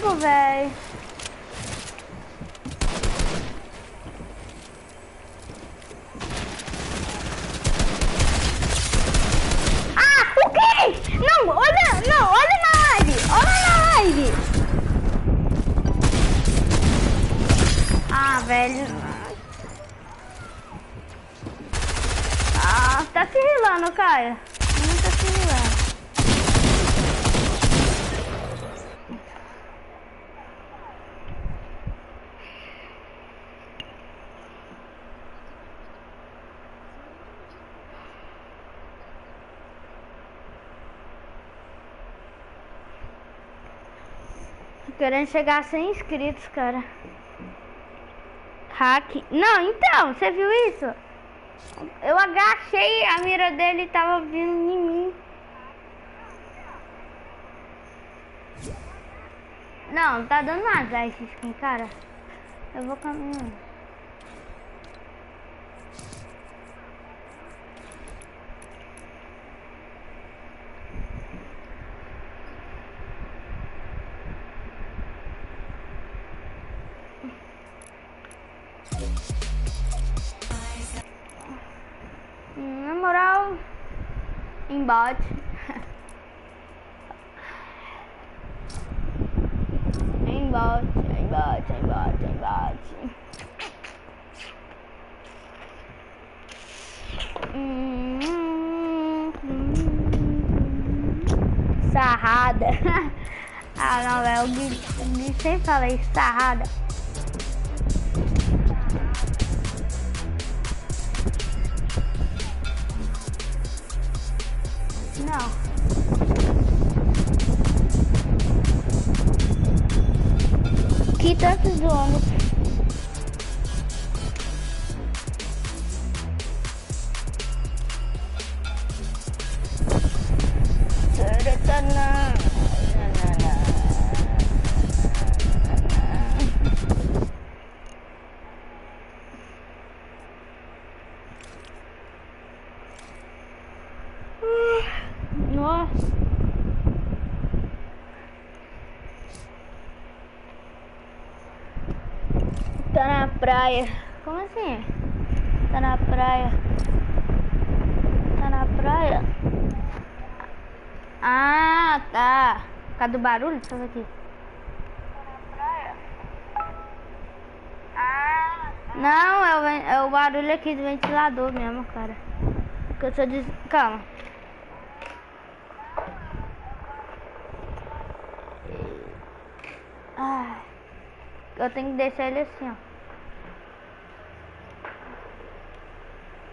nego, velho. Ah, o quê? Não, olha na live. Olha na live. Ah, velho. Ah, tá se rilando, Caio. Não tá se rilando. Querendo chegar a 100 inscritos, cara. Hack. Não, então, você viu isso? Eu agachei, a mira dele tava vindo em mim. Não, tá dando azar esse skin, cara. Eu vou caminhando. Na moral, embate. Embate. Sarrada. Ah, não, velho. O Gui sempre fala isso, sarrada. Não. Que tantos zoando. Nossa. Tá na praia. Como assim? Tá na praia. Tá na praia? Ah, tá. Por causa do barulho? Deixa eu ver aqui. Tá na praia? Ah. Não, é o barulho aqui do ventilador mesmo, cara. Que eu só diz... Calma. Ai. Eu tenho que deixar ele assim, ó.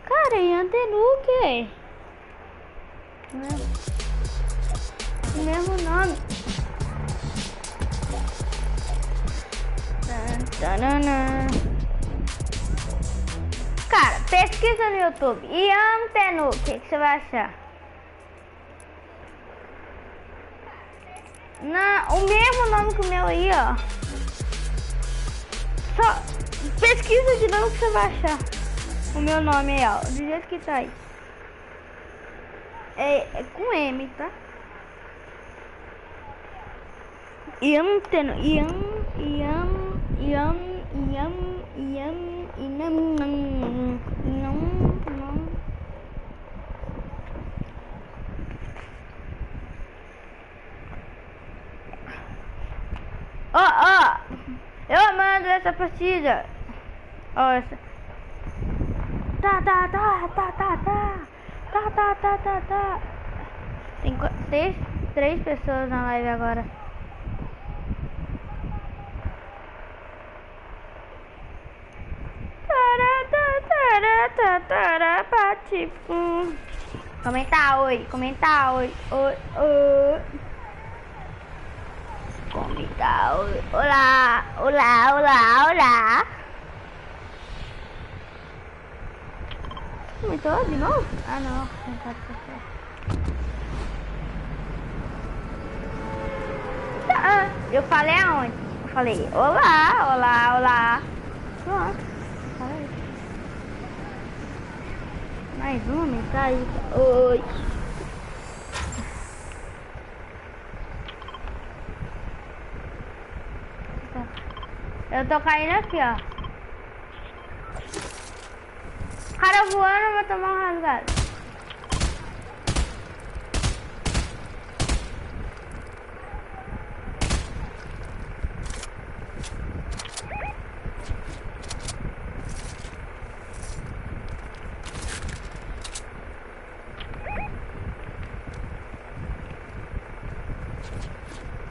Cara, e Antenuque? Mesmo nome. Cara, pesquisa no YouTube. E Antenuque, o que você vai achar? Não, o mesmo nome que o meu aí, ó. Só pesquisa de novo que você vai achar. O meu nome aí, ó. Do jeito que tá aí. É com M, tá? Ó, eu mando essa partida. Ó, essa. Tá. Tem três pessoas na live agora. Comentar oi. Comentar oi. Comentar oi. Olá. Comentou de novo? Ah, não. Não pode ser. Tá. Eu falei aonde? Eu falei olá. Pronto. Falei. Mais uma mensagem. Oi. Eu tô caindo aqui, ó. Cara voando, eu vou tomar um rasgado.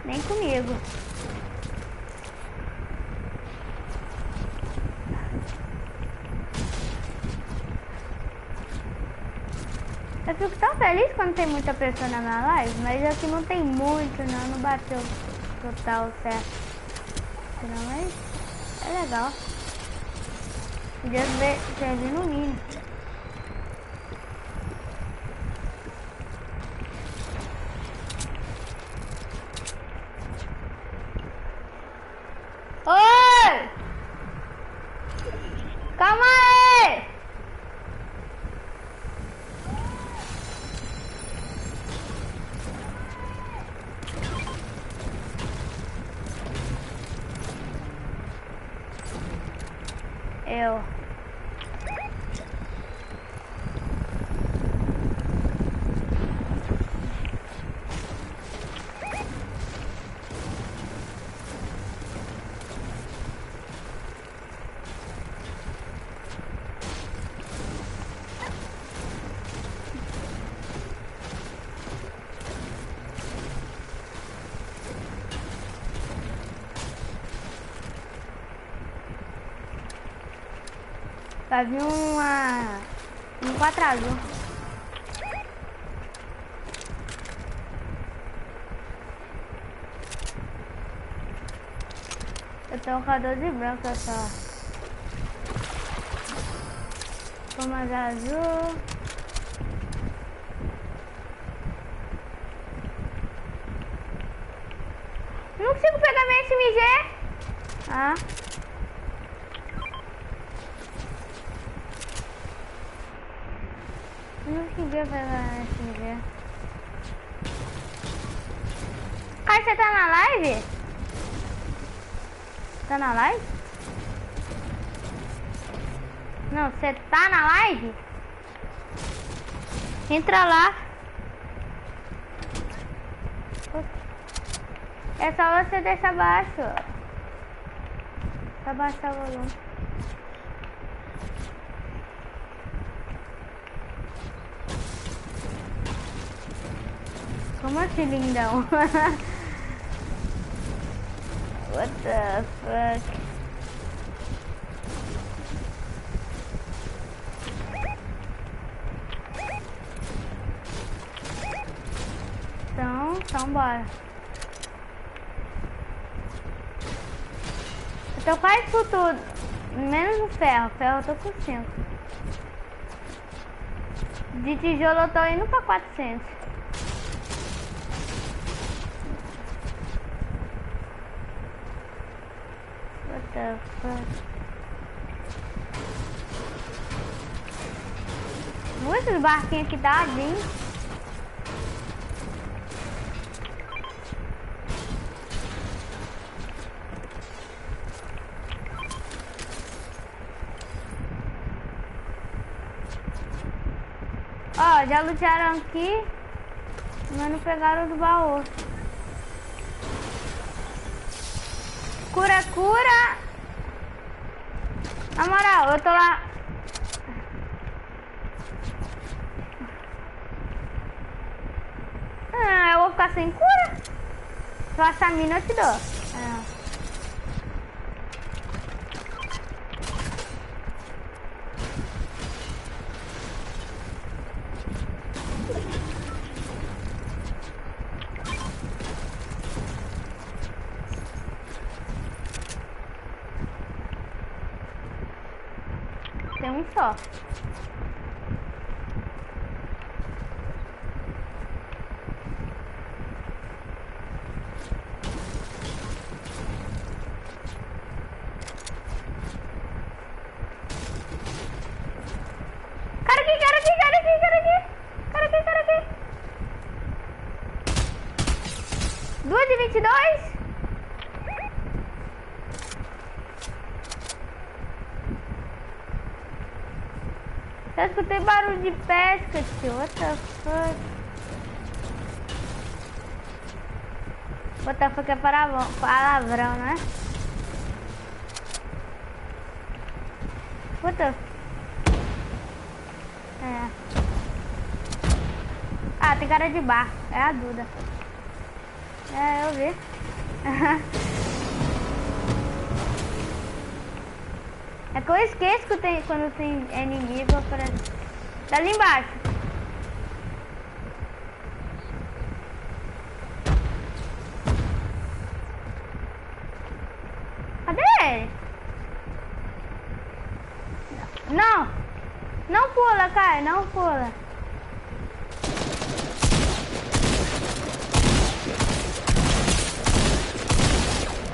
Nem comigo. Eu fico tão feliz quando tem muita pessoa na minha live, mas aqui não tem muito, não bateu total certo. Não, mas é legal. Podia ver, servir no mínimo. Oi! Calma aí! Eu. Vai vir um 4 azul. Eu tô com a 12 branca só. Com mais azul. Não consigo pegar minha SMG. Ah. Não conseguia pegar SMG. Cara, você tá na live? Tá na live? Não, você tá na live? Entra lá. É só você deixar baixo. Só baixar o volume. Como assim, lindão? What the fuck? Então bora. Eu tô quase com tudo. Menos o ferro. Ferro eu tô com 5. De tijolo eu tô indo pra 400. What the fuck? Muitos barquinhos aqui, tadinho. Ó, já lutearam aqui, mas não pegaram do baú. Cura, cura! Na moral, eu tô lá. Ah, eu vou ficar sem cura? Se eu achar a mina, eu te dou. Tem um só. Cara aqui, cara aqui, cara aqui, cara aqui. Cara aqui, cara aqui. 2 de 22. Eu escutei barulho de pesca, tio. What the fuck? What the fuck é palavrão, né? What the... É. Ah, tem cara de bar. É a Duda. É, eu vi. É que eu esqueço que tem, quando tem inimigo. Tá ali embaixo. Cadê ele? Não! Não pula, Caio, não pula.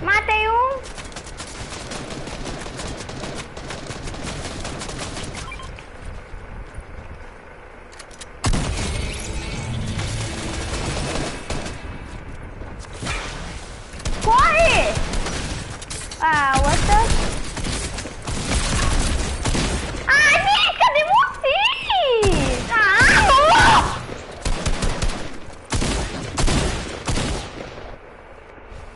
Matei um. Corre! Ah, what the... Ai, gente, cadê você? Ah, não!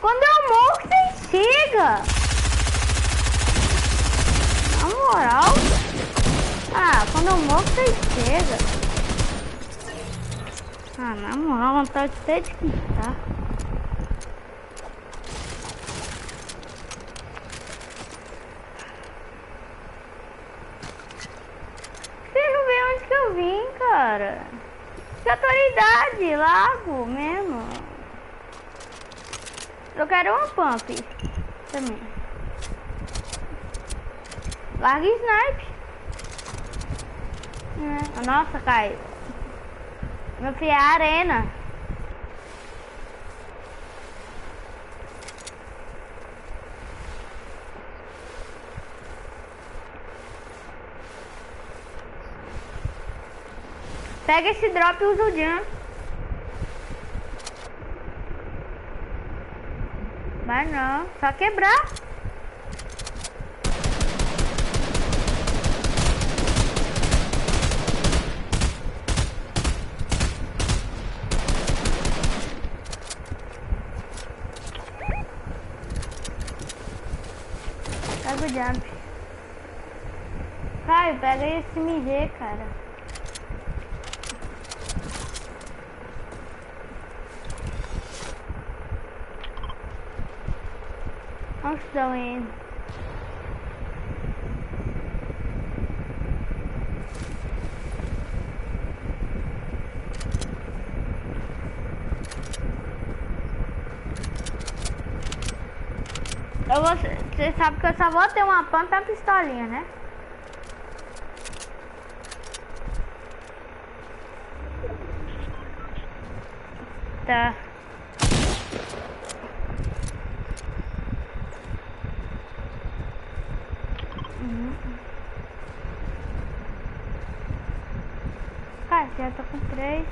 Quando eu morro, você chega. Na moral. Ah, quando eu morro, você chega. Ah, na moral, vontade até de quitar. Você não vê onde que eu vim, cara. Que autoridade, lago mesmo. Eu quero uma pump também. Larga snipe. Nossa, Caio. Meu filho, é a arena. Pega esse drop e usa o jump. Vai não, só quebrar. Pega o jump. Caio, pega esse MG, cara. Onde estão indo? Você sabe que eu só vou ter uma pump e uma pistolinha, né? Tá. Cara, já tô com 3.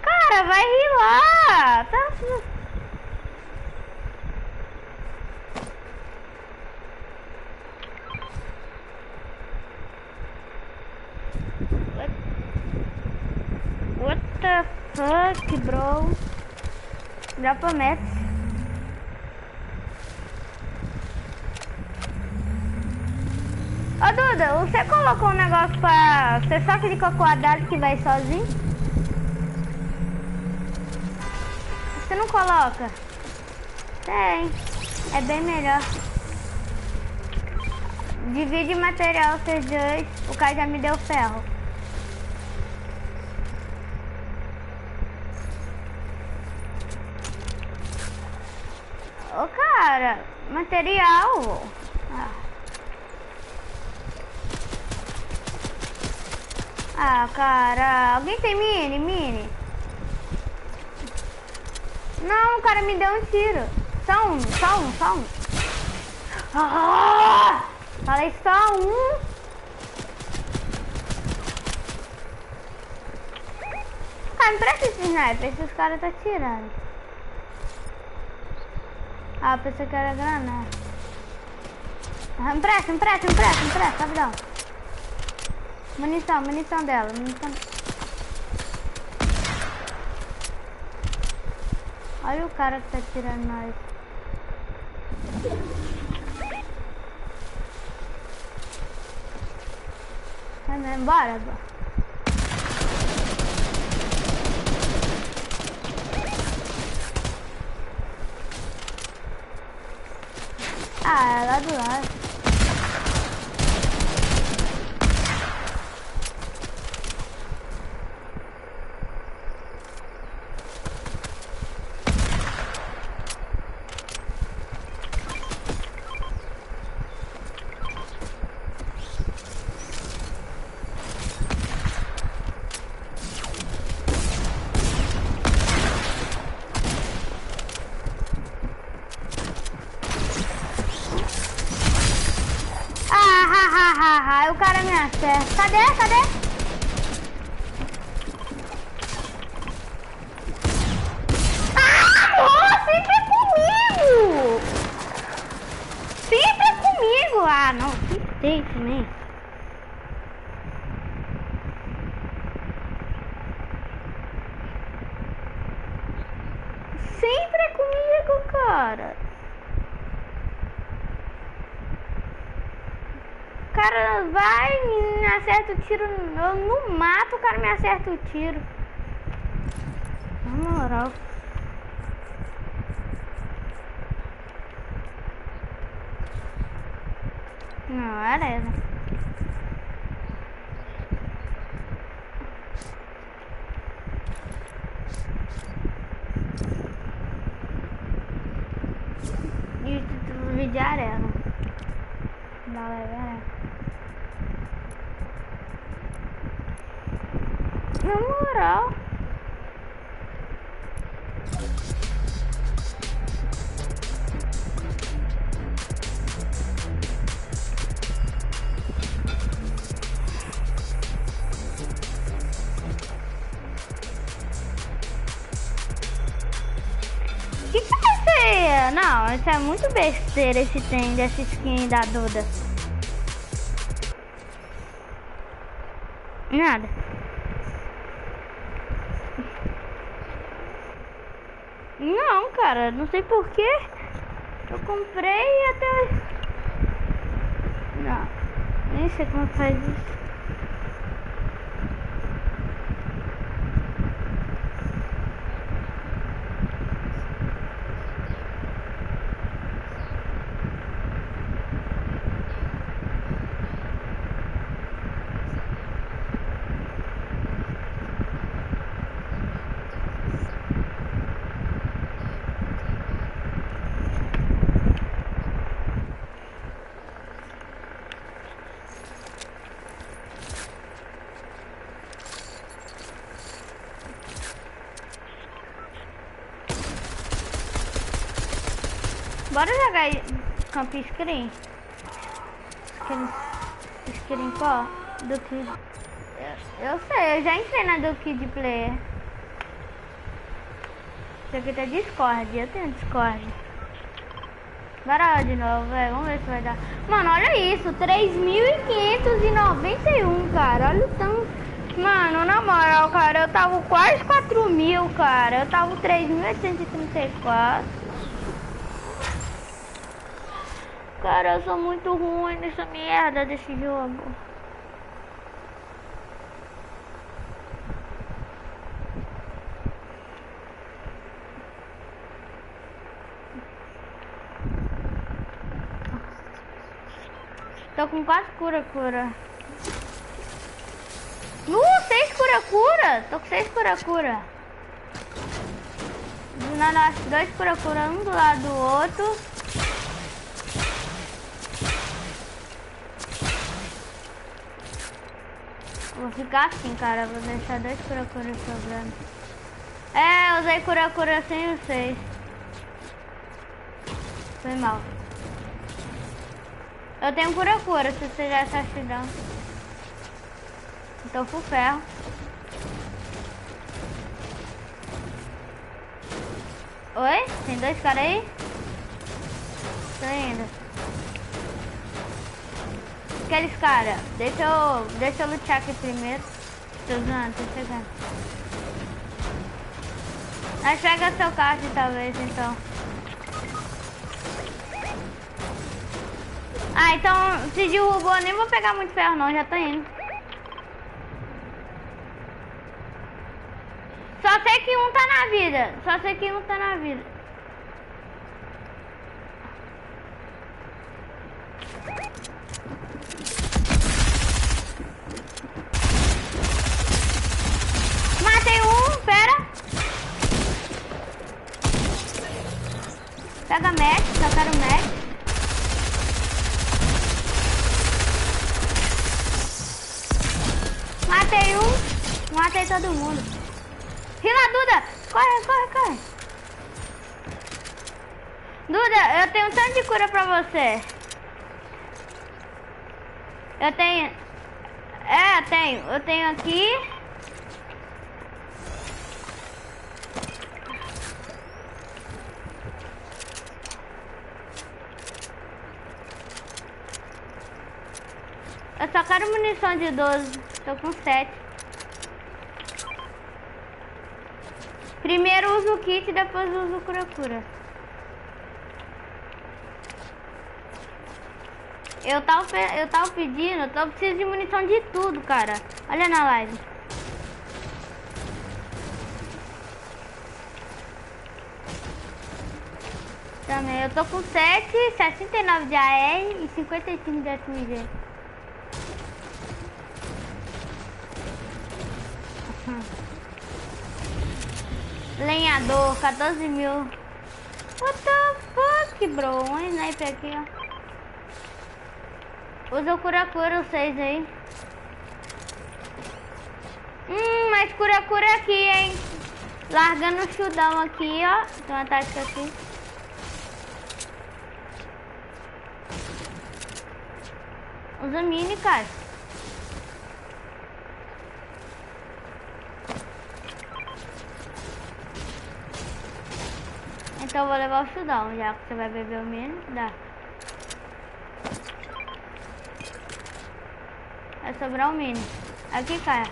Cara, vai rilar! Tá... What the fuck, bro? Já promete. Ô Duda, você colocou um negócio pra... Você só clica com o quadrado que vai sozinho? Você não coloca? Tem. É bem melhor. Divide material, vocês dois. O cara já me deu ferro. Ô cara, material. Ah, cara, alguém tem mini? Não, o cara me deu um tiro. Só um. Ah, falei só um. Cara, me presta esse sniper, esses caras tá tirando. Ah, pensei que era granada. Empresta, rapidão. Munição dela, Olha o cara que tá tirando nós. Vai embora, Ah, é lá do lado. O cara me acerta. Cadê? Ah, sempre é comigo! Sempre é comigo! Ah, não, tem também. Sempre é comigo, cara. O cara vai e me acerta o tiro. Eu não mato, o cara me acerta o tiro. Na moral. Não, era ela. E o vídeo era ela. Na moral. Que é? Não, isso é muito besteira esse trem dessa skin da Duda. Nada. Não, cara, não sei porquê. Eu comprei e até... Não, nem sei como faz isso. Bora jogar camp screen. Screen qual? Do Kid. Eu sei, eu já entrei na do Kid Player. Isso aqui tá Discord, eu tenho Discord. Bora lá de novo, velho. Vamos ver se vai dar. Mano, olha isso, 3.591, cara. Olha o tanto. Mano, na moral, cara, eu tava quase 4.000, cara. Eu tava 3.834. Cara, eu sou muito ruim nessa merda desse jogo. Tô com 4 cura. 6 cura. Tô com 6 cura. Não, 2 cura, um do lado do outro. Vou ficar assim, cara. Vou deixar 2 cura sobrando. É, eu usei cura sem os 6. Foi mal. Eu tenho cura, se você já está chegando. Então full ferro. Oi? Tem 2 caras aí? Tô indo. Aqueles caras. Deixa eu lutar aqui primeiro. Tô usando, tô chegando. Mas pega seu card talvez então. Ah, então se derrubou, eu nem vou pegar muito ferro não, já tô indo. Só sei que um tá na vida. Só sei que um tá na vida. Matei um, pera. Pega match, só quero match. Matei um, matei todo mundo. Rila, Duda! Corre, corre, corre! Duda, eu tenho tanto de cura pra você. Eu tenho... eu tenho aqui. Eu só quero munição de 12. Tô com 7. Primeiro uso o kit, depois uso o cura-cura. Eu tava pedindo, eu preciso de munição de tudo, cara. Olha na live. Também, eu tô com 7, 69 de AR e 55 de SMG. Lenhador, 14 mil. What the fuck, bro? Um sniper aqui, ó. Usa o cura-cura, o 6 aí. Mas cura-cura aqui, hein? Largando o chudão aqui, ó. Tem uma tática aqui. Usa mini, cara. Então eu vou levar o chudão, já que você vai beber o mini, dá. Vai sobrar um mini. Aqui, cara.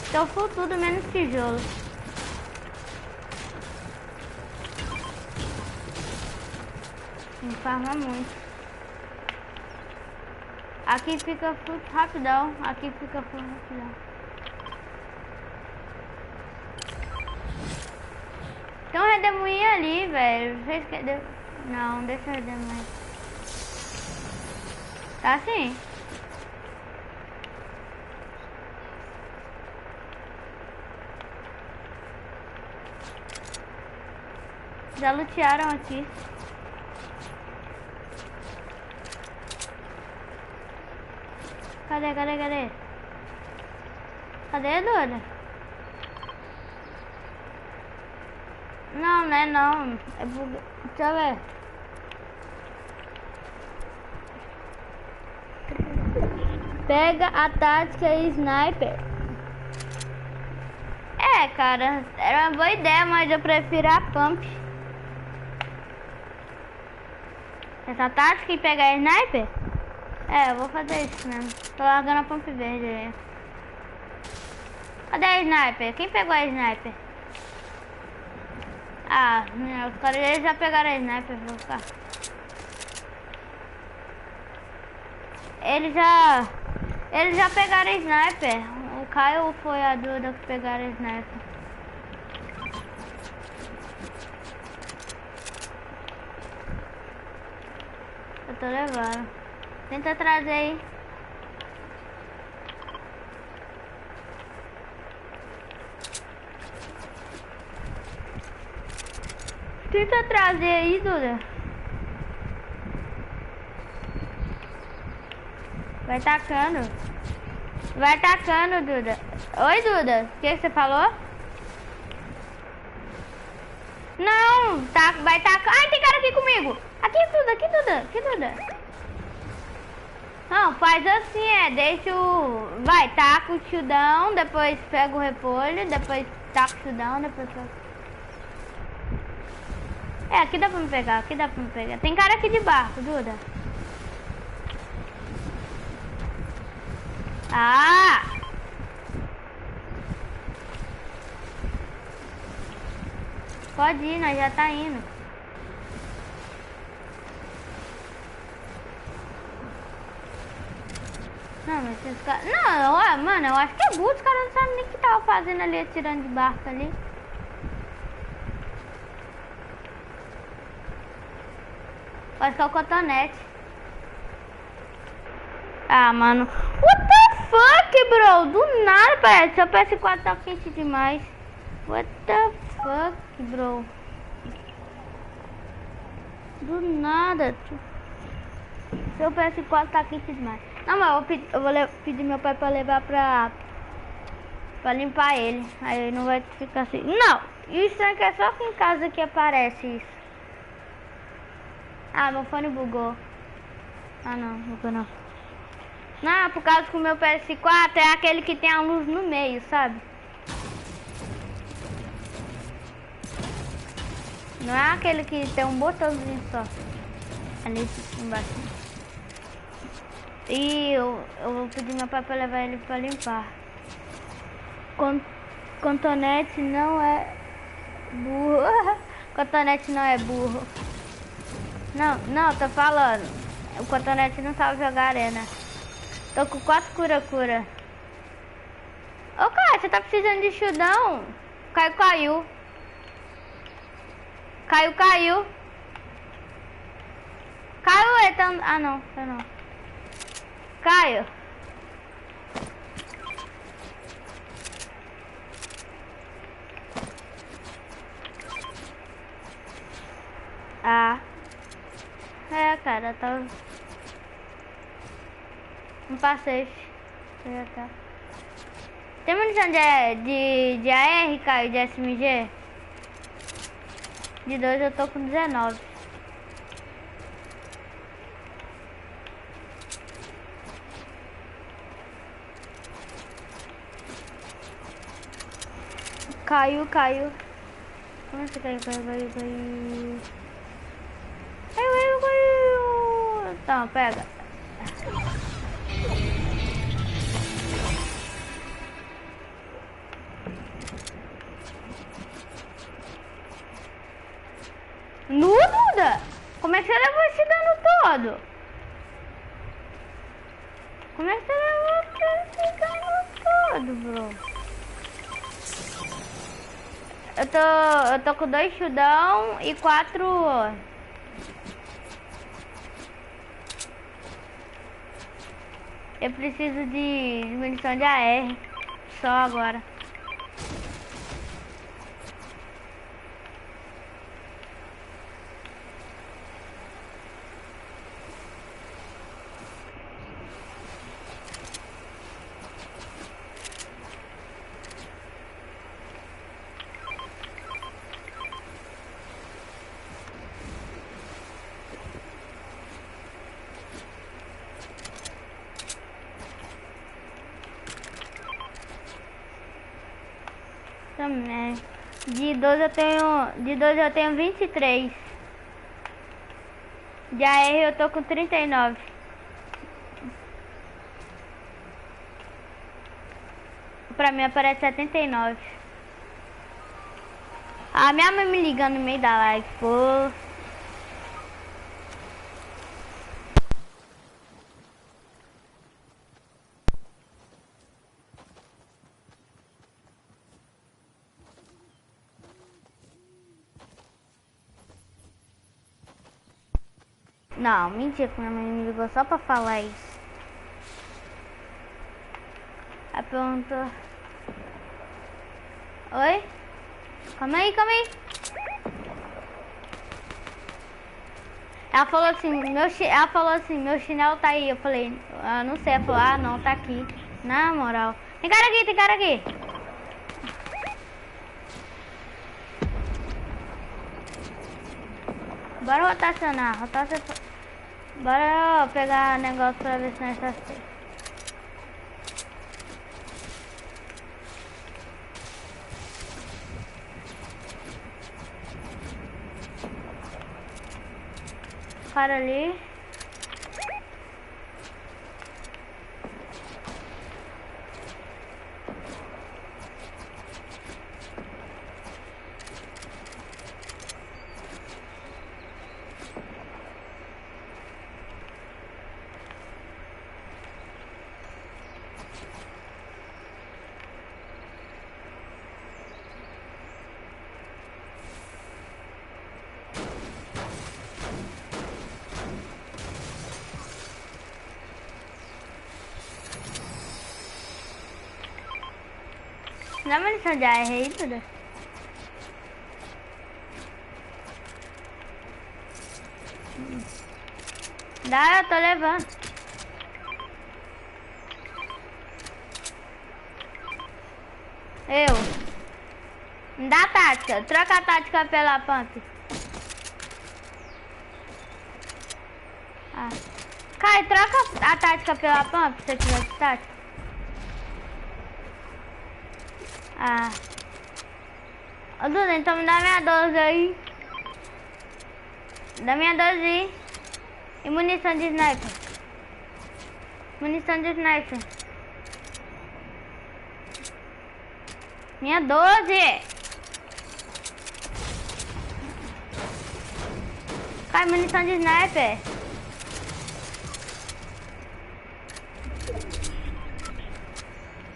Então full tudo menos tijolo. Me farma muito. Aqui fica full rapidão. Aqui fica full rapidão. Tem um redemoinho ali, velho. Vocês querem... Não, deixa o redemoinho. Tá assim. Já lutearam aqui. Cadê? Cadê, Duda? Não, né? Não. É bug... Deixa eu ver. Pega a tática e sniper. É, cara. Era uma boa ideia, mas eu prefiro a pump. Essa tática e pegar a sniper? É, eu vou fazer isso mesmo. Tô largando a pump verde aí. Cadê a sniper? Quem pegou a sniper? Ah, os caras já pegaram a sniper, vou ficar. Eles já pegaram a sniper. O Caio foi a Duda que pegaram a sniper. Eu tô levando. Tenta trazer aí. Tenta trazer aí, Duda. Vai tacando. Vai tacando, Duda. Oi, Duda. O que você falou? Não, tá, vai tacar. Ai, tem cara aqui comigo. Aqui, Duda. Não, faz assim, deixa o... Vai, taca o shieldão, depois pega o repolho, depois taca o shieldão, depois... É, aqui dá pra me pegar, aqui dá pra me pegar. Tem cara aqui de barco, Duda. Ah! Pode ir, nós já tá indo. Não, mas esses caras... Não, mano, eu acho que é burro. Os caras não sabem nem o que tava fazendo ali, atirando de barco ali. Acho que é o cotonete. Ah, mano. What the fuck, bro? Do nada, parece. Seu PS4 tá quente demais. What the fuck, bro? Do nada. Seu PS4 tá quente demais. Não, mas eu vou pedir meu pai pra levar pra limpar ele. Aí não vai ficar assim. Não! E o estranho é que é só aqui em casa que aparece isso. Ah, meu fone bugou. Ah, não, bugou não. Não, por causa que o meu PS4 é aquele que tem a luz no meio, sabe? Não é aquele que tem um botãozinho só. Ali embaixo. E eu vou pedir meu pai pra levar ele pra limpar. Cotonete não é burro. Cotonete não é burro. Não, tô falando. O cotonete não sabe jogar arena. Tô com 4 cura-cura. Ô, cara, você tá precisando de chudão? Caiu. Caiu. Caiu, ele tá... Ah, não, tá não. Caio. Ah. É, cara, tá... Um passeio. Tem munição de AR, Caio, de SMG? De 2 eu tô com 19. Caiu. Como é que caiu? Caiu. Então, pega. Duda! Como é que você levou esse dano todo? Como é que você levou esse dano todo, bro? Eu tô com 2 chudão e 4... Eu preciso de munição de AR. Só agora. Também. De 12 eu tenho 23. De AR eu tô com 39. Pra mim aparece 79. Ah, minha mãe me ligando no meio da live, pô. Não, mentira que minha mãe me ligou só pra falar isso. Ela perguntou... Oi? Calma aí. Ela falou assim, meu chinelo tá aí. Eu falei, não sei. Ela falou, não, tá aqui. Na moral. Tem cara aqui. Bora rotacionar. Bora pegar negócio pra ver se nós tá safe. cara ali. Dá uma lição de AR aí, Duda? Dá, eu tô levando. Me dá a tática. Troca a tática pela pump. Ah. Kai, troca a tática pela pump se você tiver de tática. Ah. Ô, Duda, então me dá minha 12 aí. Dá minha 12 e munição de sniper. Munição de sniper. Minha 12. Cai munição de sniper.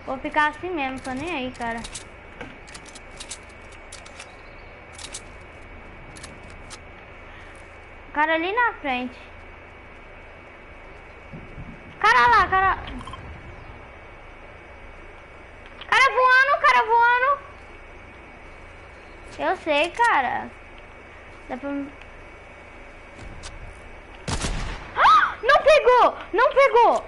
Vou ficar assim mesmo, tô nem aí, cara. Cara ali na frente. Cara lá, cara. Cara voando. Eu sei, cara. Dá pra... Ah! Não pegou!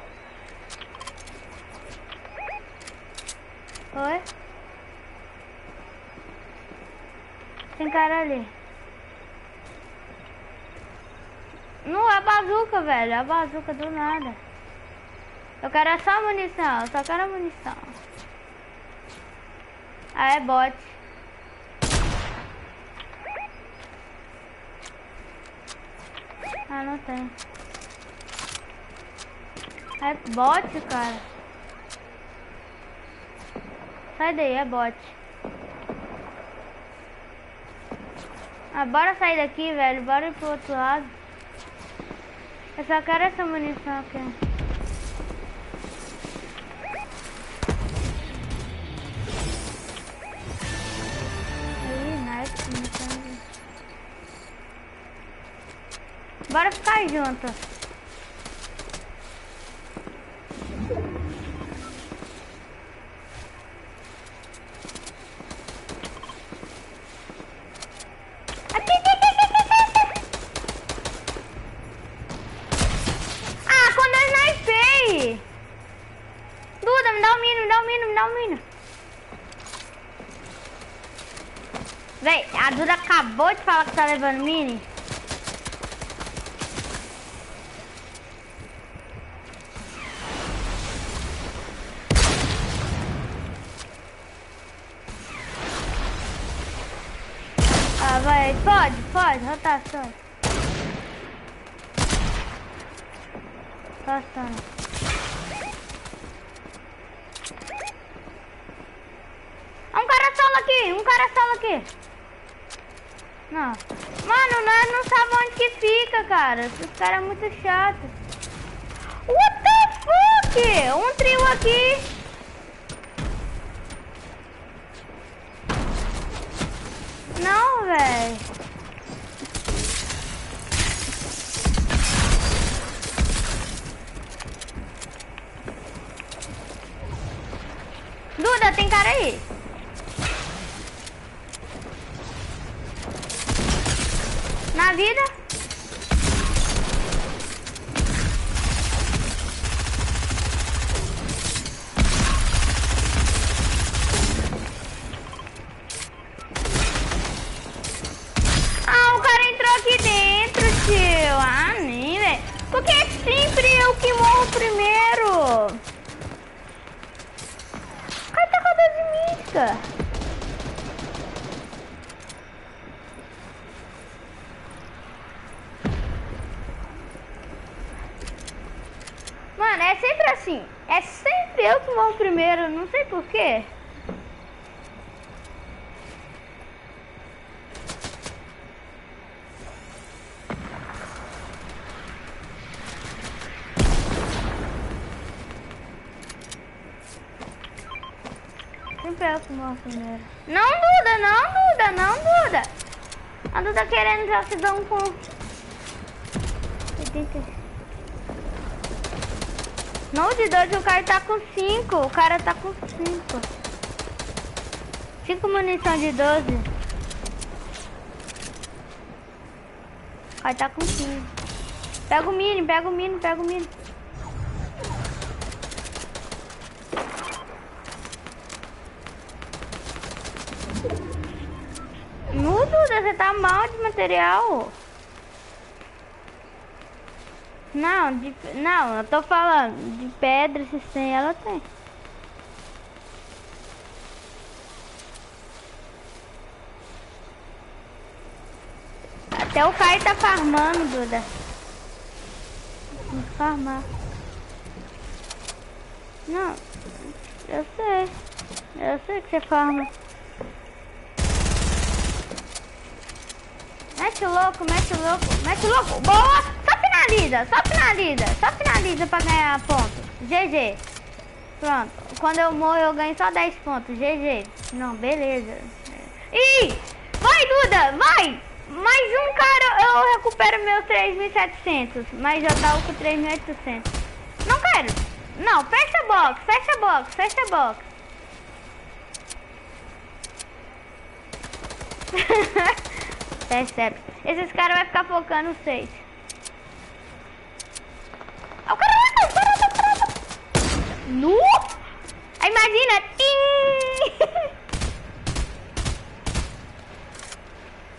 Oi? Tem cara ali. Não é bazuca, velho. É bazuca do nada. Eu quero só munição. Eu só quero munição. Ah, é bot. Ah, não tem. É bot, cara. Sai daí, é bot. Ah, bora sair daqui, velho. Bora ir pro outro lado. Eu só quero essa munição aqui. Bora ficar junto. Ah, quando eu snipei. Duda, me dá um mino. Véi, a Duda acabou de falar que tá levando mini. Ah, vai, pode, rotação. Passando. Um cara solo aqui. Não. Mano, nós não sabemos onde que fica, cara. Esse cara é muito chato. What the fuck? Um trio aqui. Não, velho. Duda, tem cara aí. Na vida. Ah, o cara entrou aqui dentro, tio. Ah, nem, velho. Porque é sempre eu que morro primeiro. O cara tá com a 12 mística. assim, é sempre eu que vou primeiro, não sei porquê. Sempre eu que vou primeiro. Não, Duda, não, Duda, não, Duda. A Duda querendo já se dar um com... 80. Não, de 2, o cara tá com 5. O cara tá com 5. 5 munição de 12. O cara tá com 15. Pega o mini, pega o mini, pega o mini. No, Duda, você tá mal de material. Não, não, eu tô falando de pedra, se tem, ela tem. Até o Caio tá farmando, Duda. Vamos farmar. Não, eu sei que você farma. Mete o louco, mete o louco, mete o louco. Boa! Só finaliza pra ganhar pontos. GG. Pronto. Quando eu morro eu ganho só 10 pontos. GG. Não, beleza. Ih! Vai, Duda! Vai! Mais um cara, eu recupero meus 3.700. Mas já tava com 3.800. Não quero. Não, fecha a box, fecha a box, fecha a box. Percebe. Esses caras vão ficar focando os 6. O cara. Nu! Aí imagina.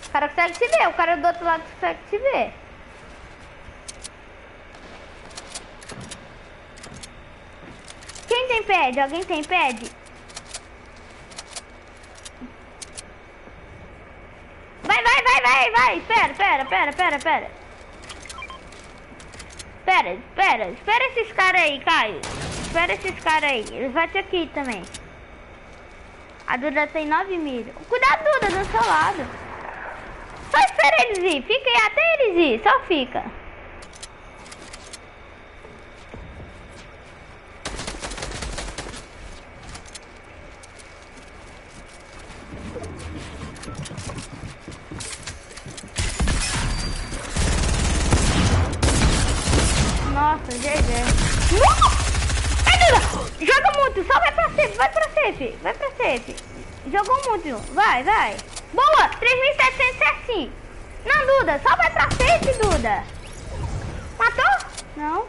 O cara consegue te ver. O cara do outro lado consegue te ver. Quem tem pad? Alguém tem pad? Vai. Espera esses caras aí, Caio. Espera esses caras aí. Eles vão ter aqui também. A Duda tem 9 mil. Cuidado, Duda, do seu lado. Só espera eles ir. Fica aí até eles ir. Só fica. Nossa, GG. Ai, Duda! Joga muito, só vai pra safe. Jogou muito, vai. Boa, 3.700 certinho. Não, Duda, só vai pra safe, Duda. Matou? Não.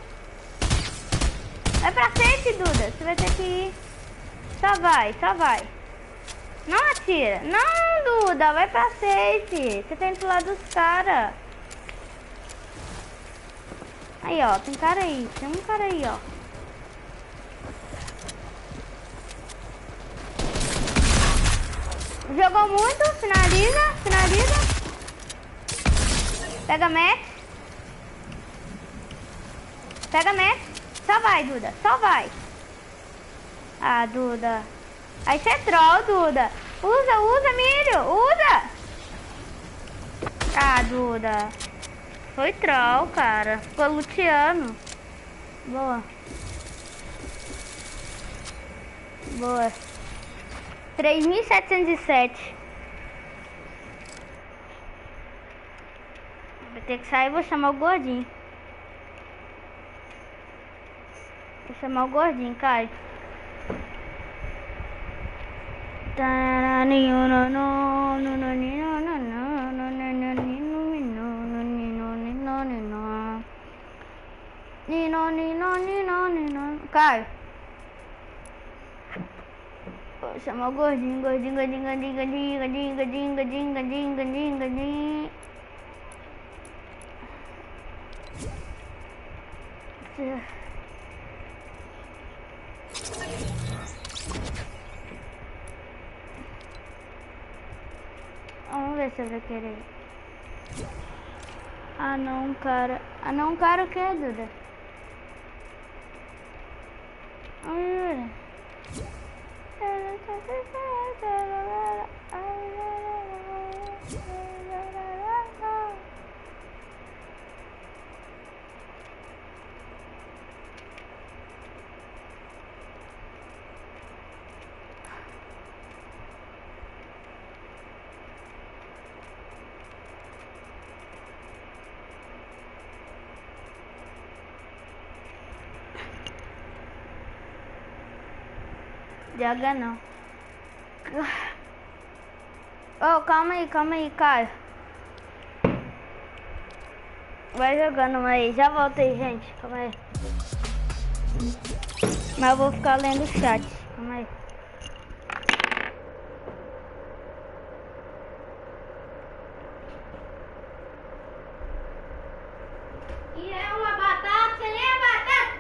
Vai pra safe, Duda, você vai ter que ir. Só vai. Não atira. Não, Duda, vai pra safe. Você tem que pular dos caras. Aí, ó, tem cara aí. Tem um cara aí, ó. Jogou muito, finaliza. Pega match. Só vai, Duda, só vai. Ah, Duda. Aí você é troll, Duda. Usa, milho, usa. Ah, Duda. Foi troll, cara. Ficou luteando. Boa. 3.707. Vou ter que sair e vou chamar o gordinho. Caio. Caio. Vou chamar o gordinho. Vamos ver se eu vou querer. Ah não, cara. O que, Duda? Joga não. Oh, calma aí, Caio. Vai jogando aí, já volto aí, gente. Calma aí. Mas eu vou ficar lendo o chat. Calma aí. E é uma batata, nem é batata.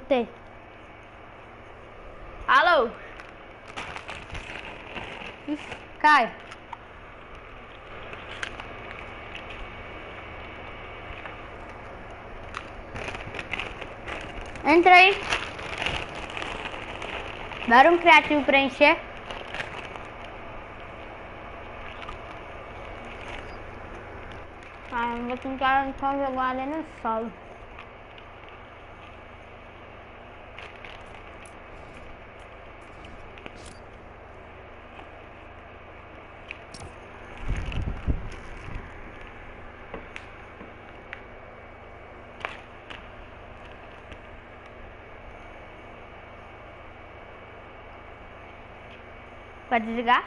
Voltei. Alô? Ixi, cai. Entrei. Bora um criativo pra encher. Ah, eu vou tentar então jogar ali no solo. Pode desligar?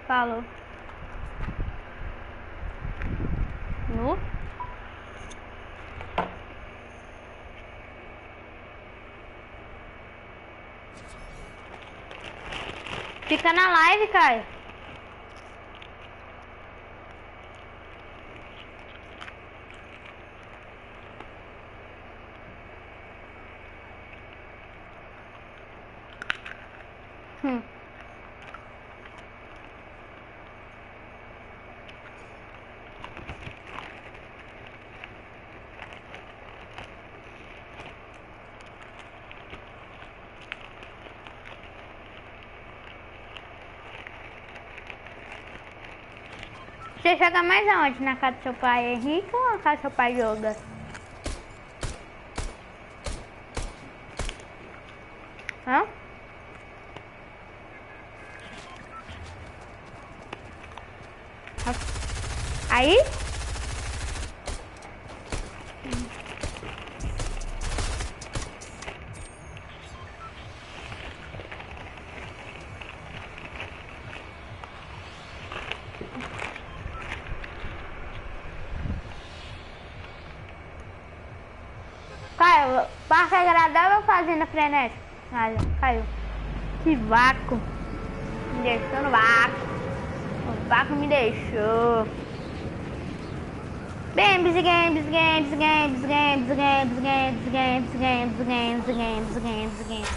Falou. No? Fica na live, Caio. Você joga mais aonde? Na casa do seu pai Henrique ou na casa do seu pai Yoga? Hã? Aí? Caiu. Parque agradável ou fazenda frenética? Olha, caiu. Que vácuo. Me deixou no vácuo. O vácuo me deixou. Games, games, games, games, games, games, games, games, games, games, games, games, games.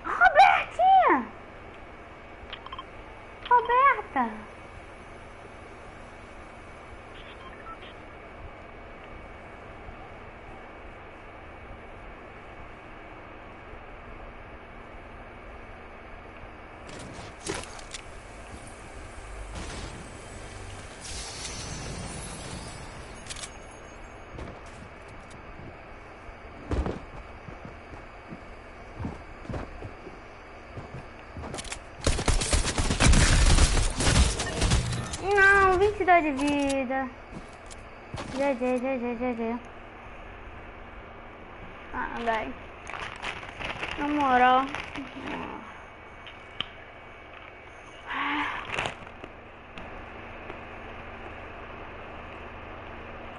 Robertinha! Roberta! Não, 22 de vida. GG. Ah, velho. Na moral.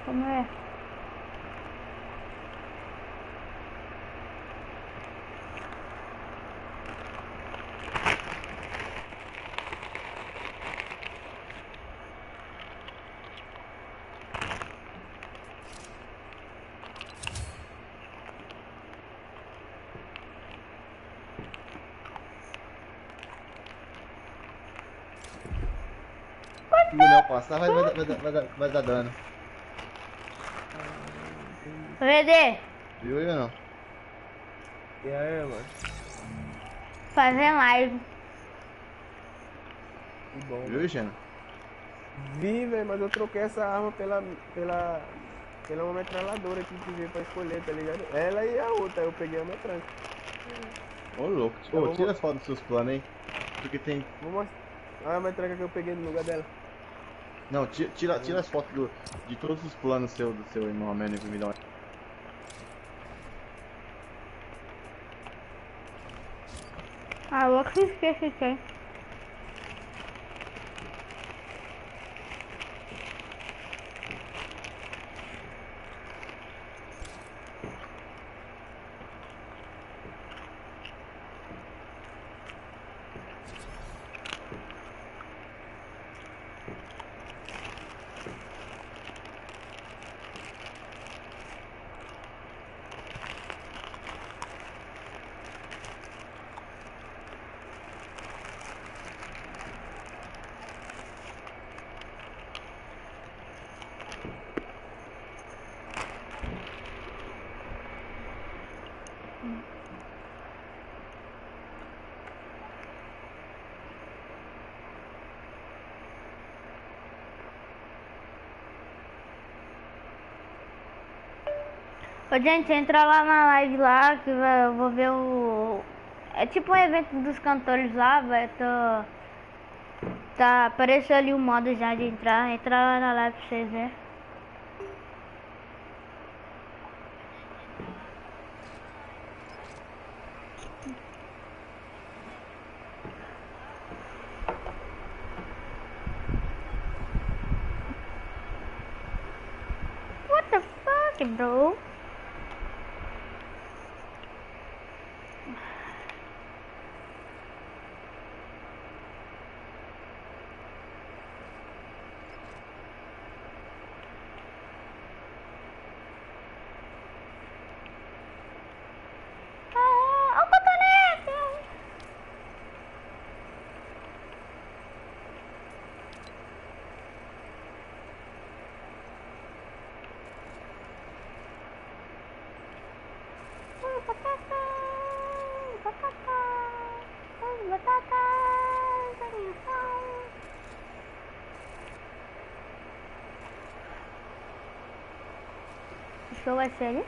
Como é? Se o Léo passar, vai dar dano. VD, Viu aí ou não? E aí, mano? fazendo live. Que bom. Viu, Gena? Vi, velho, mas eu troquei essa arma pela uma metralhadora que veio pra escolher, tá ligado? Ela e a outra, eu peguei a metranca. Ô, louco. Eu Ô, vou- tira as fotos dos seus planos aí. Porque tem... Vou mostrar. Olha a metranca que eu peguei no lugar dela. Não, tira as fotos de todos os planos do seu irmão, mano, e me dá uma... Ah, eu que esqueci quem. Ô, gente, entra lá na live lá que eu vou ver o... É tipo um evento dos cantores lá, vai tá apareceu ali o modo já de entrar. Entra lá na live pra vocês verem. What the fuck, bro? Ah, o cotonete! Batata, batata, batata, atenção. O show vai ser ali?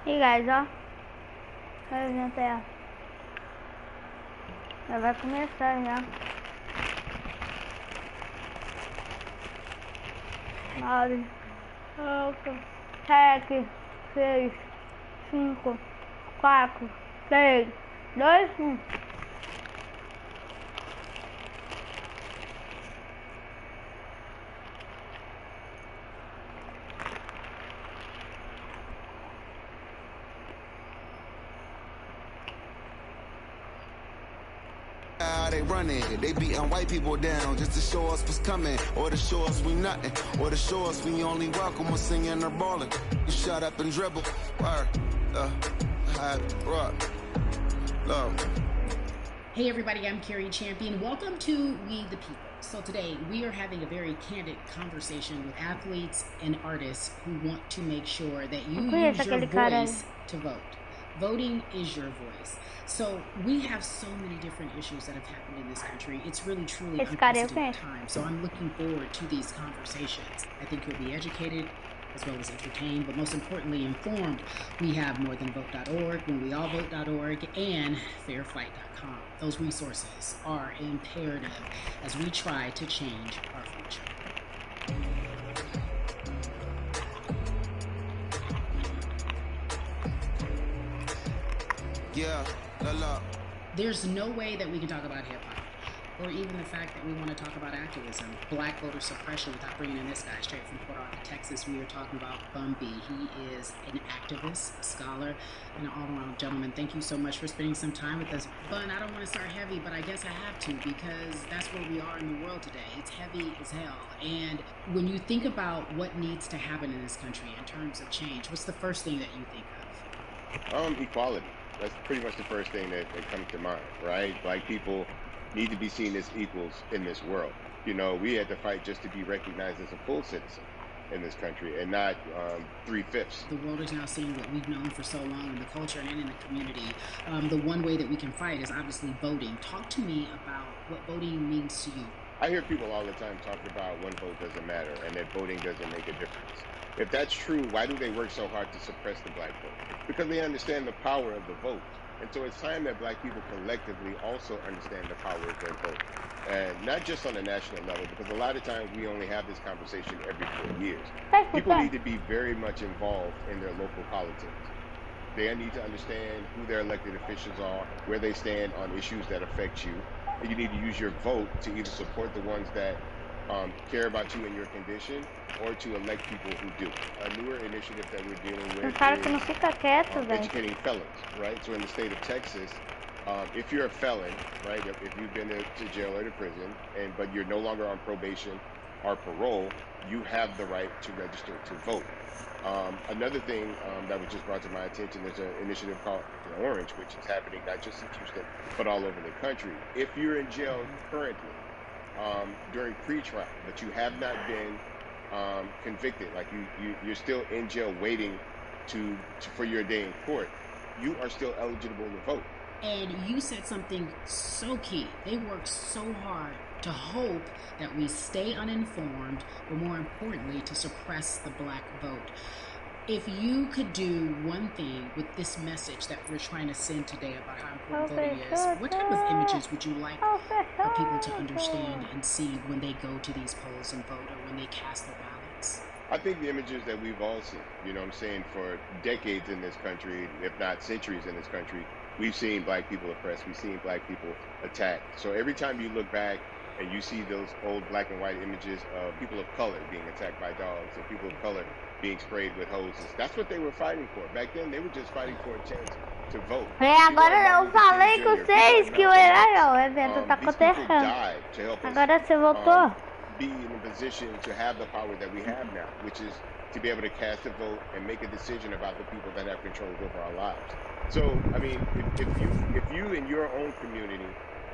E guys, ó, o evento aí, ó. Já vai começar já. 9, 8, 7, 6, 5, 4, 3, 2, 1. They running, they beating white people down just to show us what's coming, or to show us we nothing, or to show us we only welcome when singing or balling. You shut up and dribble, word, rock, love. Hey everybody, I'm Carrie Champion. Welcome to We the People. So today we are having a very candid conversation with athletes and artists who want to make sure that you use your voice to vote. Voting is your voice. So we have so many different issues that have happened in this country. It's really, truly unprecedented time. So I'm looking forward to these conversations. I think you'll be educated as well as entertained, but most importantly informed. We have morethanvote.org, whenweallvote.org, and fairfight.com. Those resources are imperative as we try to change our future. Yeah, la. There's no way that we can talk about hip-hop, or even the fact that we want to talk about activism, black voter suppression, without bringing in this guy straight from Port Arthur, Texas. We are talking about Bun B. He is an activist, a scholar, and an all-around gentleman. Thank you so much for spending some time with us. Bun, I don't want to start heavy, but I guess I have to, because that's where we are in the world today. It's heavy as hell. And when you think about what needs to happen in this country in terms of change, what's the first thing that you think of? Equality. That's pretty much the first thing that comes to mind, right? Black people need to be seen as equals in this world. You know, we had to fight just to be recognized as a full citizen in this country and not 3/5. The world is now seeing what we've known for so long in the culture and in the community. The one way that we can fight is obviously voting. Talk to me about what voting means to you. I hear people all the time talking about one vote doesn't matter and that voting doesn't make a difference. If that's true, why do they work so hard to suppress the black vote? Because they understand the power of the vote. And so it's time that black people collectively also understand the power of their vote. And not just on a national level, because a lot of times we only have this conversation every 4 years. People need to be very much involved in their local politics. They need to understand who their elected officials are, where they stand on issues that affect you. And you need to use your vote to either support the ones that care about you and your condition, or to elect people who do. A newer initiative that we're dealing with Um cara que não fica quieto, is velho. educating felons, right? So in the state of Texas, if you're a felon, right, if you've been to jail or to prison, but you're no longer on probation or parole, you have the right to register to vote. Another thing that was just brought to my attention, there's an initiative called Orange, which is happening not just in Houston, but all over the country. If you're in jail currently, during pre-trial, but you have not been convicted, like you're still in jail waiting for your day in court, you are still eligible to vote. And you said something so key. They work so hard to hope that we stay uninformed, but more importantly, to suppress the black vote. If you could do one thing with this message that we're trying to send today about how important voting is, what type of images would you like for people to understand and see when they go to these polls and vote, or when they cast their ballots? I think the images that we've all seen, you know what I'm saying, for decades in this country, if not centuries in this country, we've seen black people oppressed, we've seen black people attacked. So every time you look back and you see those old black and white images of people of color being attacked by dogs, or people of color being sprayed with hoses, that's what they were fighting for. Back then, they were just fighting for a chance to vote. Agora eu falei com vocês que o evento tá acontecendo. Agora você voltou. Be in a position to have the power that we have now, which is to be able to cast a vote and make a decision about the people that have control over our lives. So, I mean, if you in your own community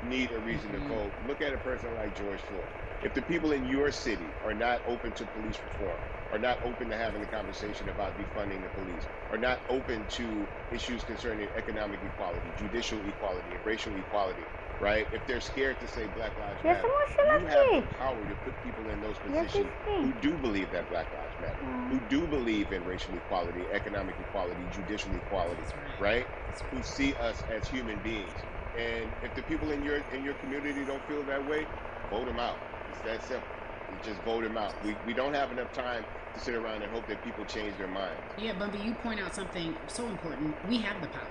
need a reason to vote, look at a person like George Floyd. If the people in your city are not open to police reform, are not open to having a conversation about defunding the police, are not open to issues concerning economic equality, judicial equality, and racial equality, right? If they're scared to say Black Lives Matter, you have the power to put people in those positions who do believe that Black Lives Matter, who do believe in racial equality, economic equality, judicial equality, right? Who see us as human beings. And if the people in your community don't feel that way, vote them out. It's that simple. Just vote them out. We don't have enough time to sit around and hope that people change their minds. Yeah, Bumpy, you point out something so important. We have the power.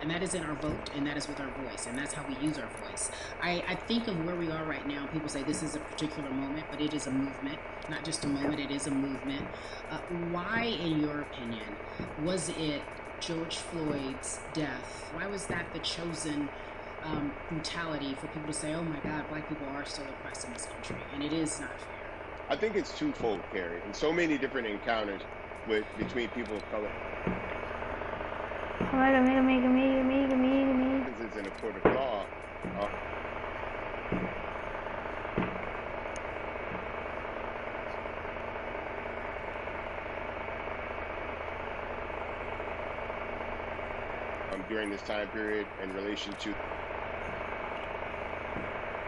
And that is in our vote, and that is with our voice, and that's how we use our voice. I think of where we are right now. People say this is a particular moment, but it is a movement. Not just a moment, it is a movement. Why, in your opinion, was it George Floyd's death? Why was that the chosen brutality for people to say, oh my God, black people are still oppressed in this country, and it is not fair? I think it's twofold, Carrie, and so many different encounters between people of color. Amigo. Is in a court of law. During this time period, in relation to,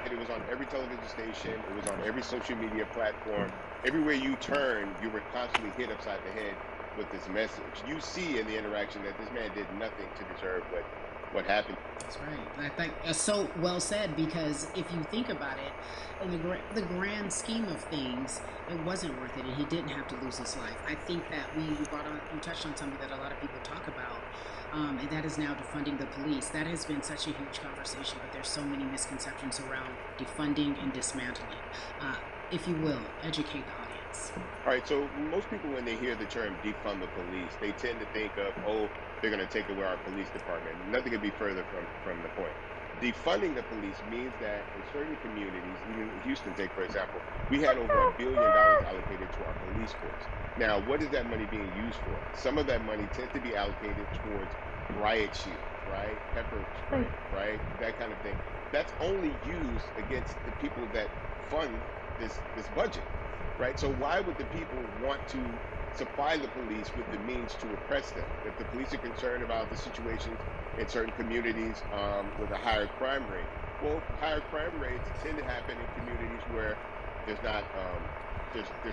it was on every television station, it was on every social media platform. Everywhere you turn, you were constantly hit upside the head with this message. You see in the interaction that this man did nothing to deserve what happened. That's right. I think that's so well said, because if you think about it, in the grand scheme of things, it wasn't worth it, and he didn't have to lose his life. I think that you touched on something that a lot of people talk about, and that is now defunding the police. That has been such a huge conversation, but there's so many misconceptions around defunding and dismantling. If you will, educate the audience. All right, so most people, when they hear the term defund the police, they tend to think of, oh, they're going to take away our police department. Nothing could be further from the point. Defunding the police means that in certain communities, even Houston, take for example, we had over $1 billion allocated to our police force. Now, what is that money being used for? Some of that money tends to be allocated towards riot shields, right? Pepper spray, right? That kind of thing. That's only used against the people that fund this budget, right? So why would the people want to supply the police with the means to oppress them? If the police are concerned about the situations in certain communities with a higher crime rate, well, higher crime rates tend to happen in communities where there's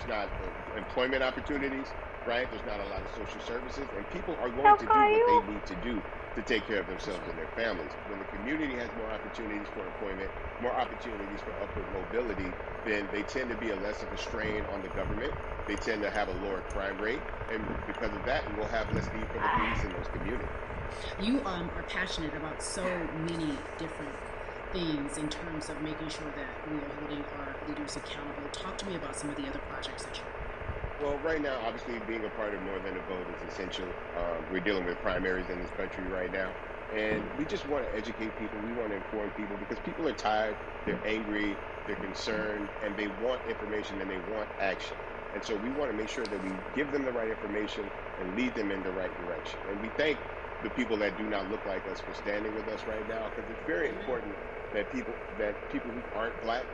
not employment opportunities, right? There's not a lot of social services, and people are going to do what they need to do to take care of themselves and their families. When the community has more opportunities for employment, more opportunities for upward mobility, then they tend to be less of a strain on the government. They tend to have a lower crime rate, and because of that, we'll have less need for the police in those communities. You are passionate about so many different things in terms of making sure that we are holding our leaders accountable. Talk to me about some of the other projects that you're. Well, right now, obviously, being a part of More Than a Vote is essential. We're dealing with primaries in this country right now, and we just want to educate people. We want to inform people because people are tired, they're angry, they're concerned, and they want information and they want action. And so we want to make sure that we give them the right information and lead them in the right direction. And we thank the people that do not look like us for standing with us right now, because it's very important that people who aren't black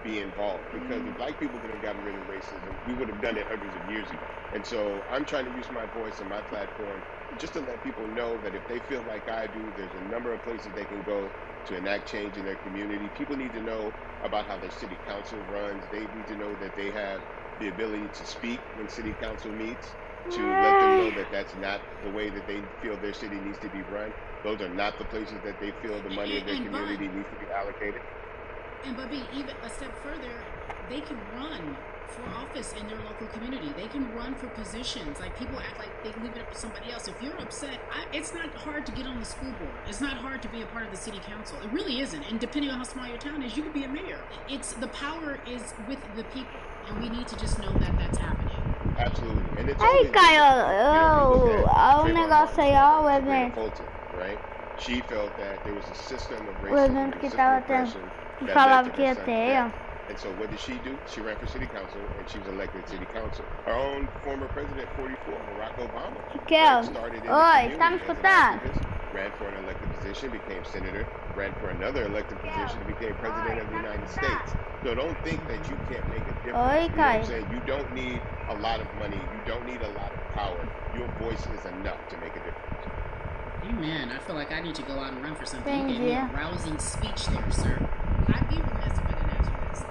be involved, because if black people could have gotten rid of racism, we would have done it hundreds of years ago. And so I'm trying to use my voice and my platform just to let people know that if they feel like I do, there's a number of places they can go to enact change in their community. People need to know about how their city council runs. They need to know that they have the ability to speak when city council meets, to let them know that that's not the way that they feel their city needs to be run. Those are not the places that they feel the money of their community needs to be allocated. And but be even a step further, they can run for office in their local community. They can run for positions. Like, people act like they leave it up to somebody else. If you're upset, it's not hard to get on the school board. It's not hard to be a part of the city council. It really isn't. And depending on how small your town is, you could be a mayor. It's the power is with the people, and we need to just know that that's happening. Absolutely. And it's Aí, Caio, o negócio aí, ó, o evento. Right? She felt that there was a system of O racism evento and que system tava of tendo, oppression que that falava led to que ia her son's ter, ó. death. And so what did she do? She ran for city council, and she was elected city council. Her own former president, 44, Barack Obama, started in the Oi, community tá me as an escutando? activist, ran for an elected position, became senator, ran for another elected position, and became president of the United States. So don't think that you can't make a difference. Oi, You know what I'm Caio. saying? You don't need a lot of money. You don't need a lot of power. Your voice is enough to make a difference. Amen. I feel like I need to go out and run for something. Thank You gave me a you. rousing speech there, sir. I'd be remiss if I didn't answer this.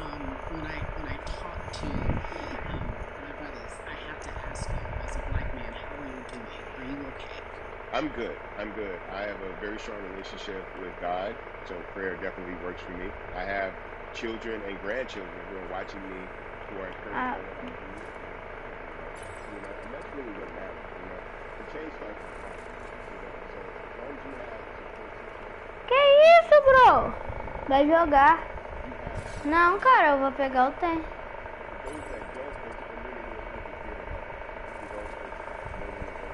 When I talk to my brothers, I have to ask you, as a black man, how are you doing? Are you okay? I'm good. I'm good. I have a very strong relationship with God, so prayer definitely works for me. I have children and grandchildren who are watching me, who are encouraged by what I do. You know, and that's really what matters. You know, the change starts with God. You know, so as long as you have support system, Que isso, bro? Vai jogar. Não, cara, eu vou pegar o tempo. those that don't, there's a community of people here to help. You don't more than a vote.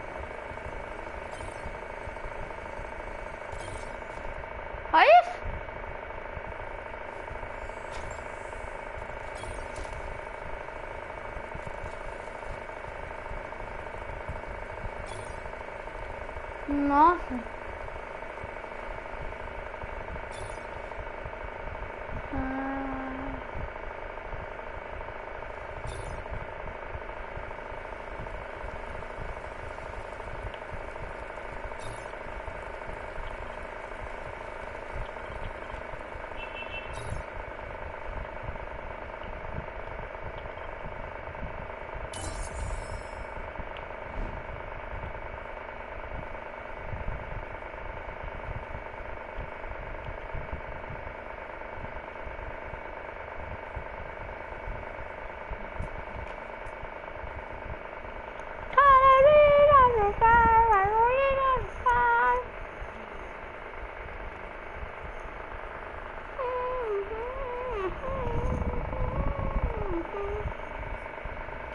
Olha isso. Nossa.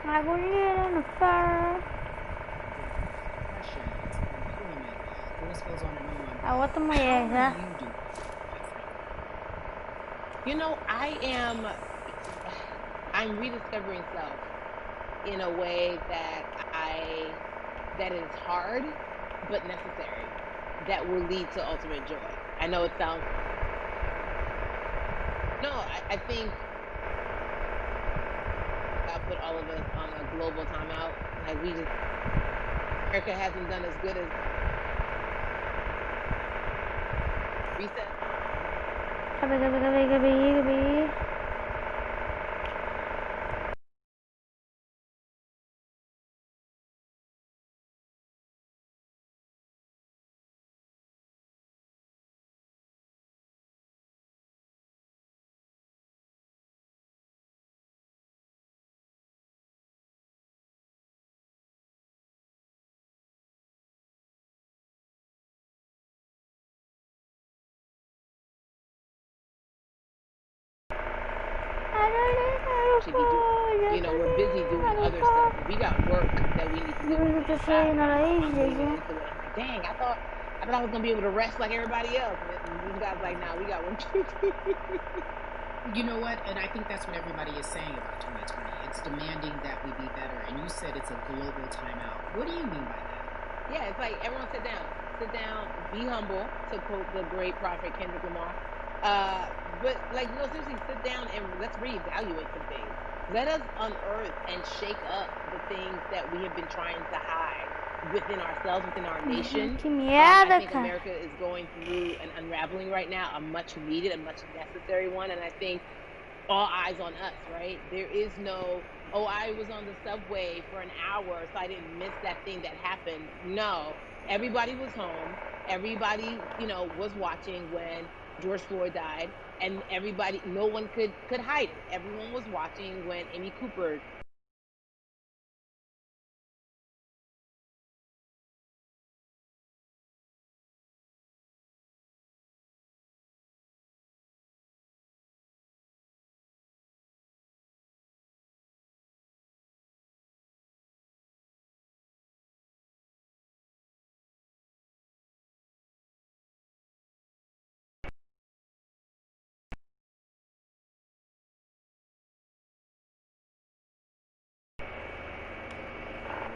Agulha no far. A outra mulher já. You know, I'm rediscovering self in a way that is hard but necessary, that will lead to ultimate joy. I know it sounds, no, I think God put all of us on a global timeout. Like, America hasn't done as good as reset. should be doing. You know, we're busy doing other stuff. We got work that we need to do. I'm leaning into it. I'm like, dang, I thought I was gonna be able to rest like everybody else. And these guys like, nah, we got work to do. You know what? And I think that's what everybody is saying about 2020. It's demanding that we be better. And you said it's a global timeout. What do you mean by that? Yeah, it's like everyone sit down, be humble, to quote the great prophet Kendrick Lamar. But like, no, seriously, sit down and let's reevaluate some things. Let us unearth and shake up the things that we have been trying to hide within ourselves, within our nation. I think America is going through an unraveling right now, a much needed, a much necessary one, and I think all eyes on us, right? There is no, oh, I was on the subway for an hour, so I didn't miss that thing that happened. No, everybody was home. Everybody, you know, was watching when George Floyd died, and everybody, no one could hide it. Everyone was watching when Amy Cooper.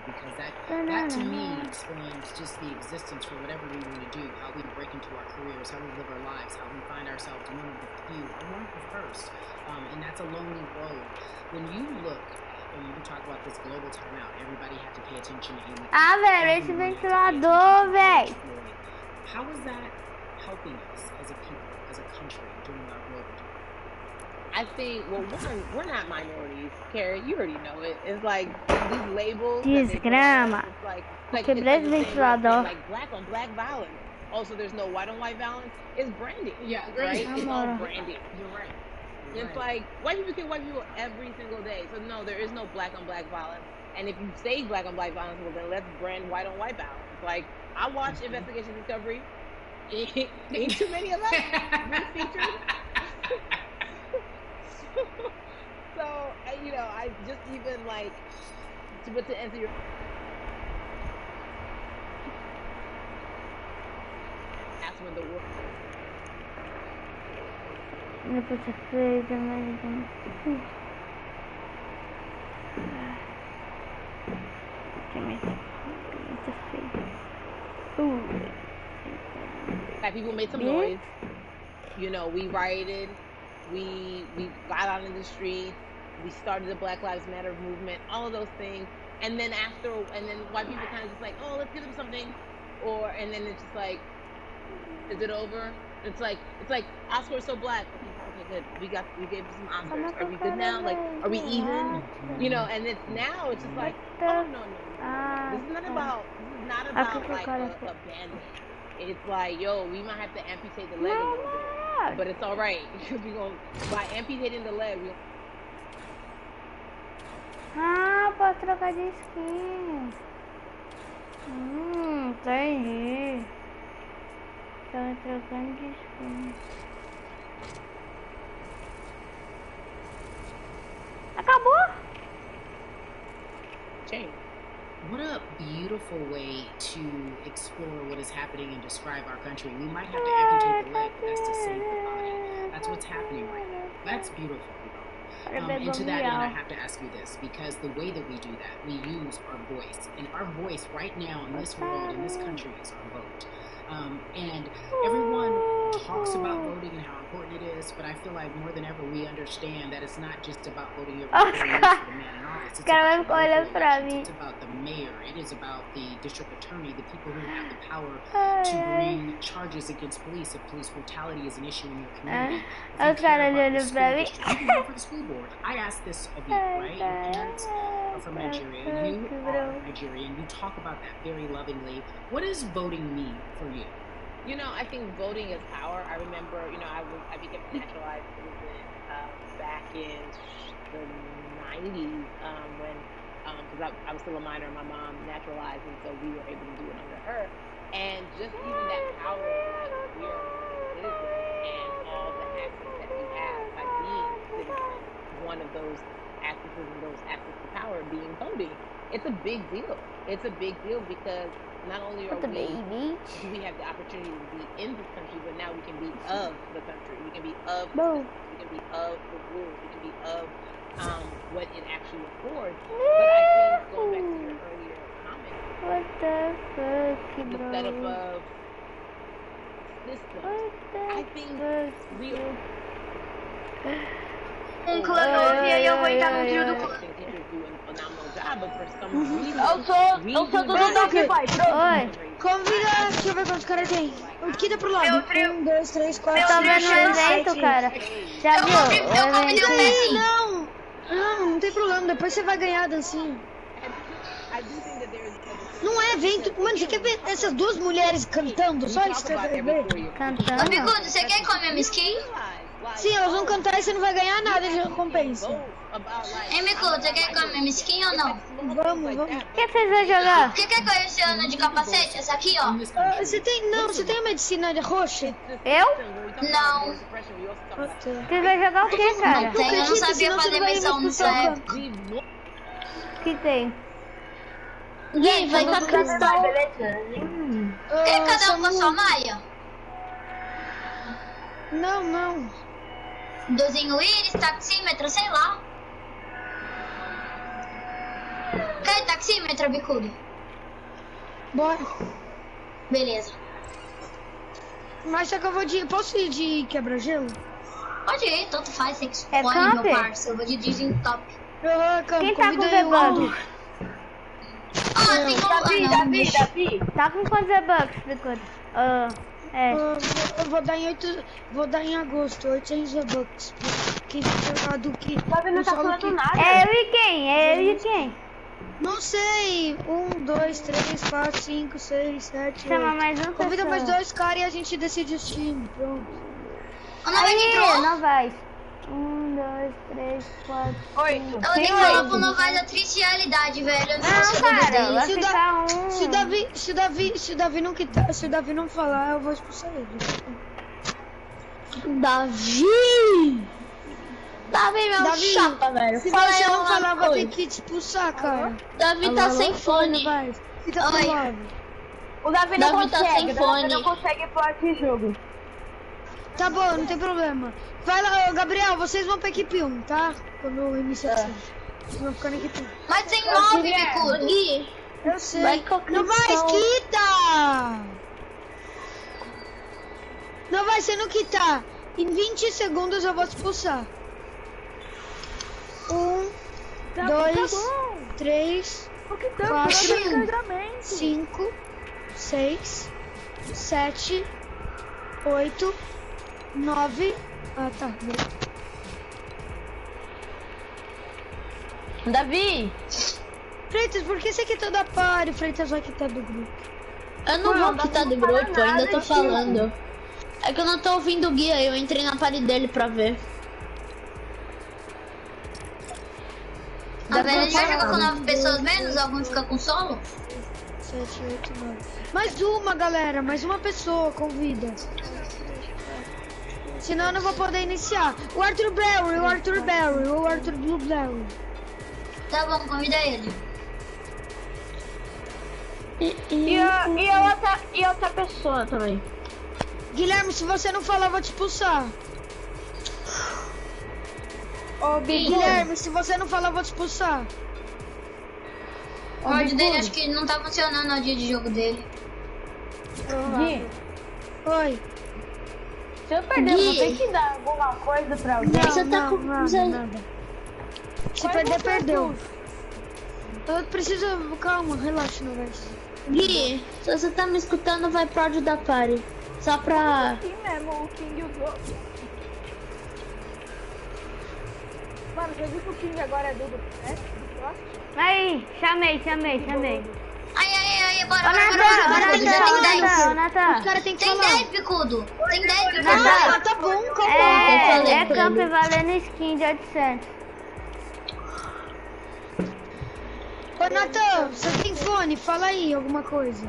Because that to me explains just the existence for whatever we want to do, how we break into our careers, how we live our lives, how we find ourselves one of the few or one of the first. And that's a lonely road. When you look and you talk about this global timeout, everybody had to pay attention to Amy. Velho, esse ventilador, velho. How is that helping us as a people, as a country, during our global timeout? I think, well, we're not minorities, Carrie. You already know it. It's like these labels. Desgrama. It's like ventilador. Like black on black violence. Also, there's no white on white violence. It's branding. Yeah, right. It's all branding. You're right. It's like white people kill white people every single day. So no, there is no black on black violence. And if you say black on black violence, well then let's brand white on white violence. Like I watch Investigation Discovery. Ain't too many of us been featured. So, you know, I just even like, to answer your... That's when the world... Depois você fez, Black people made some noise. You know, we rioted. We got out in the street. We started the Black Lives Matter movement. All of those things. And then white people kind of just like, oh, let's give them something. And then it's just like, is it over? It's like Oscar is so black. Okay, good. We gave you some Oscars. Are we good now? Like, are we even? You know, and it's now it's just like, oh no. This is not about like a band-aid. It's like, yo, we might have to amputate the leg a little bit, but it's all right because by amputating the leg, posso trocar de skin. Entendi. Tava trocando de skin. Acabou? Change. What a beautiful way to explore what is happening and describe our country. We might have to amputate the leg, but that's to save the body. That's what's happening right now. That's beautiful. And to that end, I have to ask you this, because the way that we do that, we use our voice. And our voice right now in this world, in this country, is our vote. And everyone talks about voting and how important it is, but I feel like more than ever we understand that it's not just about voting every 4 years for the man in office. It's about the mayor. It is about the district attorney, the people who have the power to bring charges against police if police brutality is an issue in your community. If you care about the school district, you can go for the school board. I ask this of you, right? Your parents are from Nigeria. You are Nigerian. You talk about that very lovingly. What does voting mean for you? You know, I think voting is power. I remember, you know, I became a naturalized citizen back in the 90s when, because I was still a minor and my mom naturalized, and so we were able to do it under her. And just even that power of like, we are citizens and all the access that we have by being citizens, one of those accesses and those access to power being voting. It's a big deal. It's a big deal because not only do we have the opportunity to be in this country, but now we can be of the country. We can be of the country. We can be of the rules. We can be of what it actually affords. But I think going back to your earlier comment, What the fuck, the bro? setup of systems, I think we Um clã novo e aí eu vou entrar no trio do clã. Eu sou do Dodô, pai. Oi. Convida, deixa eu ver quantos caras tem. O que dá pro lado? Meu trio. 1, 2, 3, 4, Eu tô 5, vendo 6, um 7. evento, cara. Já viu? Eu convidei o Messi. Não tem problema. Depois você vai ganhar a dancinha. Não é evento. Mano, você quer ver essas duas mulheres cantando? Só isso que eu quero ver. Ô, Cantando? Bicudo, você quer comer minha skin? Sim, elas vão cantar e você não vai ganhar nada de recompensa. Hein, Bicudo, você quer comer minha skin ou não? Vamos. O que vocês vão jogar? Você quer correr esse ano de capacete? Essa aqui, ó. Você tem a medicina roxa? Eu? Não. Vocês vão jogar o que, cara? Tem, eu não sabia fazer missão nessa época. O que tem? Gui, vai com a cristal. Quer cada um com a sua maia? Não. Dozinho íris, taxímetro, sei lá. Quer taxímetro, Bicudo? Bora. Beleza. Mas só que eu vou de... Posso ir de quebra-gelo? Pode ir, tanto faz, você que É escolhe, camp? meu parceiro. Eu vou de Disney top. Quem tá com Convida aí o debug? Ah, tem como... Davi. Tá com quantos debugs, Bicudo? Eu vou dar em agosto, 800 bucks. Quem jogar do que... Davi não tá falando nada. É eu e quem? Não sei. 1, 2, 3, 4, 5, 6, 7, Chama 8. mais um Convida mais pessoa. 2 caras e a gente decide os times. Pronto. O Novais Aí, entrou? Novais. 1, 2, 3, 4, 5. Eu vou ter que falar pro Novais a triste realidade, velho. Eu não Não, sei cara, vai Se o ficar um... Se o Davi não falar, eu vou expulsar ele. Davi, meu chapa, velho. Se Fala você aí não uma falar, vai ter coisa. que te expulsar, cara. Davi tá sem fone. Vai. Fica Oi. suave. O Davi não Davi tá consegue, sem o Davi fone. não consegue pôr esse jogo. Tá bom, não tem problema. Vai lá, ô, Gabriel, vocês vão pra equipe 1, tá? Quando eu iniciar assim. Vocês vão ficar na equipe 1. Mas tem 9, Bicudo. Gui, Eu sei. vai com a Não vai, cristal. quita! Não vai, você não quitar. Em 20 segundos eu vou te expulsar. 1, 2, 3, 4, 5, 6, 7, 8, 9. Ah, tá. Davi, Freitas, por que você quitou da party? Freitas vai quitar do grupo. eu não vou quitar do grupo, ainda tô falando. É que eu não tô ouvindo o guia, eu entrei na party dele pra ver. A velha já jogou com 9 pessoas menos? Algum fica com solo? 7, 8, 9. Mais uma, galera. Mais uma pessoa, convida. Senão eu não vou poder iniciar. O Arthur Berry, o Arthur Blueberry. Tá bom, convida ele. E outra pessoa também. Guilherme, se você não falar, eu vou te expulsar. Guilherme, se você não falar, eu vou te expulsar. O áudio dele acho que não tá funcionando no dia de jogo dele. Gui, Oi. se eu perder, eu vou ter que dar alguma coisa pra alguém. Nada. Se perder, perdeu. Eu preciso... Calma, relaxa, não vai. Gui, se você tá me escutando, vai pro áudio da party. Só pra... Sim mesmo, o King usou. Mano, você viu que o King agora é do Aí, chamei. Aí, bora. Ô, Natan. Os caras têm que Tem falar. 10, Bicudo. Tem 10, Bicudo. Ah, tá bom, calma. É camp valendo skin de 800. Ô, Natan, você tem fone? Fala aí alguma coisa.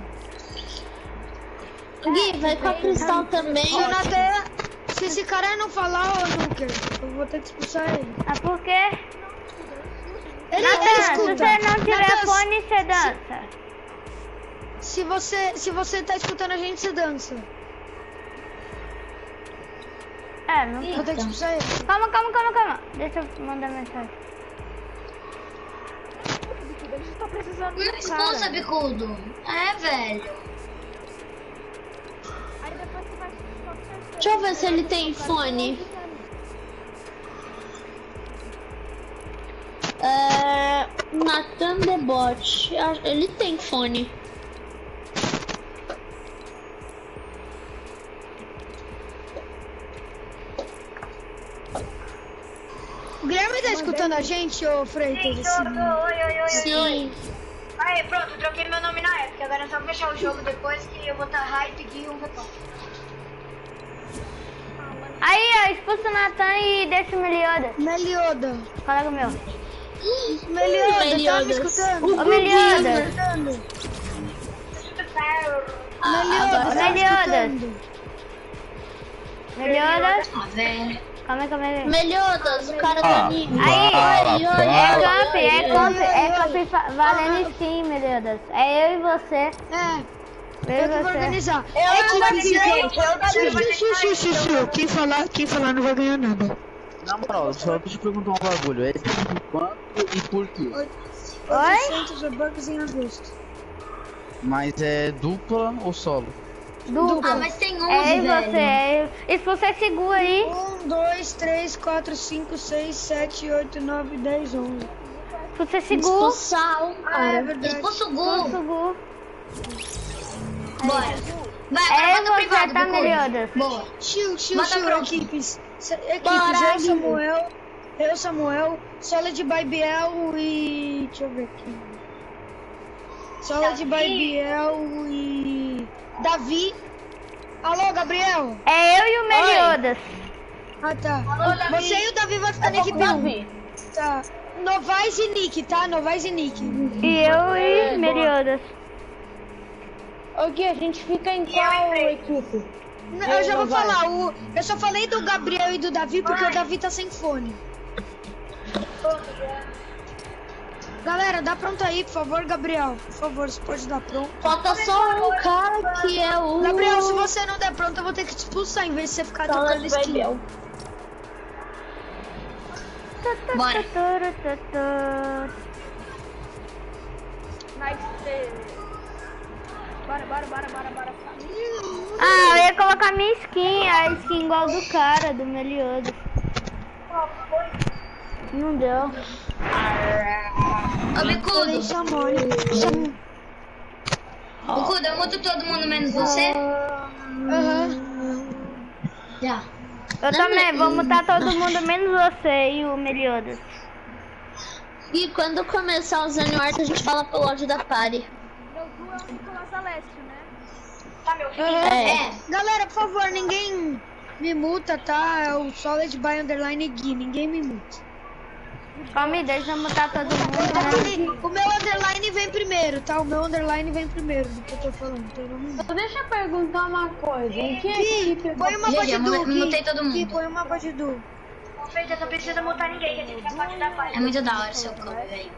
Gui, vai com a cristal também. Se Se esse cara não falar, ô Nuker, eu vou ter que expulsar ele. Ah, por quê? Ele Se escuta. você não tiver Natan, fone, você dança. Se você tá escutando a gente, você dança. É, não Vou ter que expulsar ele. Calma. Deixa eu mandar mensagem. A gente tá precisando Não expulsa, bicudo. É, velho. Aí depois você vai... Deixa eu ver se ele tem fone. Nathan Debot. Ele tem fone. O Guilherme tá escutando a gente, ô Freitas? Oi. Sim. Aí, pronto, troquei meu nome na época. Agora é só fechar o jogo depois que eu vou estar hype aqui e um botão. Aí, ó, expulsa o Nathan e deixa o Meliodas. Melioda. Colega meu. Melioda, tá me escutando? Ô, Meliodas. Meliodas. Ah, velho. Calma aí. Meliodas, o cara do anime. Aí, é camp valendo Steam, Meliodas. É eu e você. Eu que vou organizar. Quem falar não vai ganhar nada. Na moral, só deixa eu perguntar um bagulho. É quanto e por quê? 800 bucks em agosto. Mas é dupla ou solo? Dupla. Ah, mas tem 11, é velho. Você. E se você segura aí? 1, 2, 3, 4, 5, 6, 7, 8, 9, 10, 11. Se você segura. Expulsar um cara. É verdade. Expulsa o Gu. Bora. Vai, agora manda o privado, tá, Bicudo. Meliodas. Boa. Chill, equipes. Bora, eu, Samuel, Solid by Biel e... Deixa eu ver aqui. Solid by Biel e... Davi. Alô, Gabriel? É eu e o Meliodas. Ah, tá. Você e o Davi vai ficar na equipe 1. Tá. Novais e Nick, tá? Novais e Nick. E eu e Meliodas. Ok, a gente fica em qual equipe? Eu já vou falar. Eu só falei do Gabriel e do Davi porque o Davi tá sem fone. Galera, dá pronto aí, por favor, Gabriel. Por favor, você pode dar pronto. Falta só um cara que é o... Gabriel, se você não der pronto, eu vou ter que te expulsar em vez de você ficar tocando skill. Bora. Bora. Ah, eu ia colocar minha skin, a skin igual do cara, do Meliodas. Não deu. Ô, Bicudo. Bicudo, eu muto todo mundo menos você? Já. Eu também, vou mutar todo mundo menos você e o Meliodas. E quando começar os Anuart, a gente fala pro lobby da party. Eu fico na Celeste, né? Tá me ouvindo? É. Galera, por favor, ninguém me multa, tá? É o Solid by Underline Gui, ninguém me multa. Calma aí, deixa eu mutar todo mundo. O meu underline vem primeiro, tá? O meu underline vem primeiro do que eu tô falando. Então Deixa eu perguntar uma coisa. Em que equipe? Põe uma mapa de Du. Mutei todo mundo. Põe uma mapa de Du. Com certeza não precisa mutar ninguém, que a gente vai partir da página. É muito da hora seu clube, velho.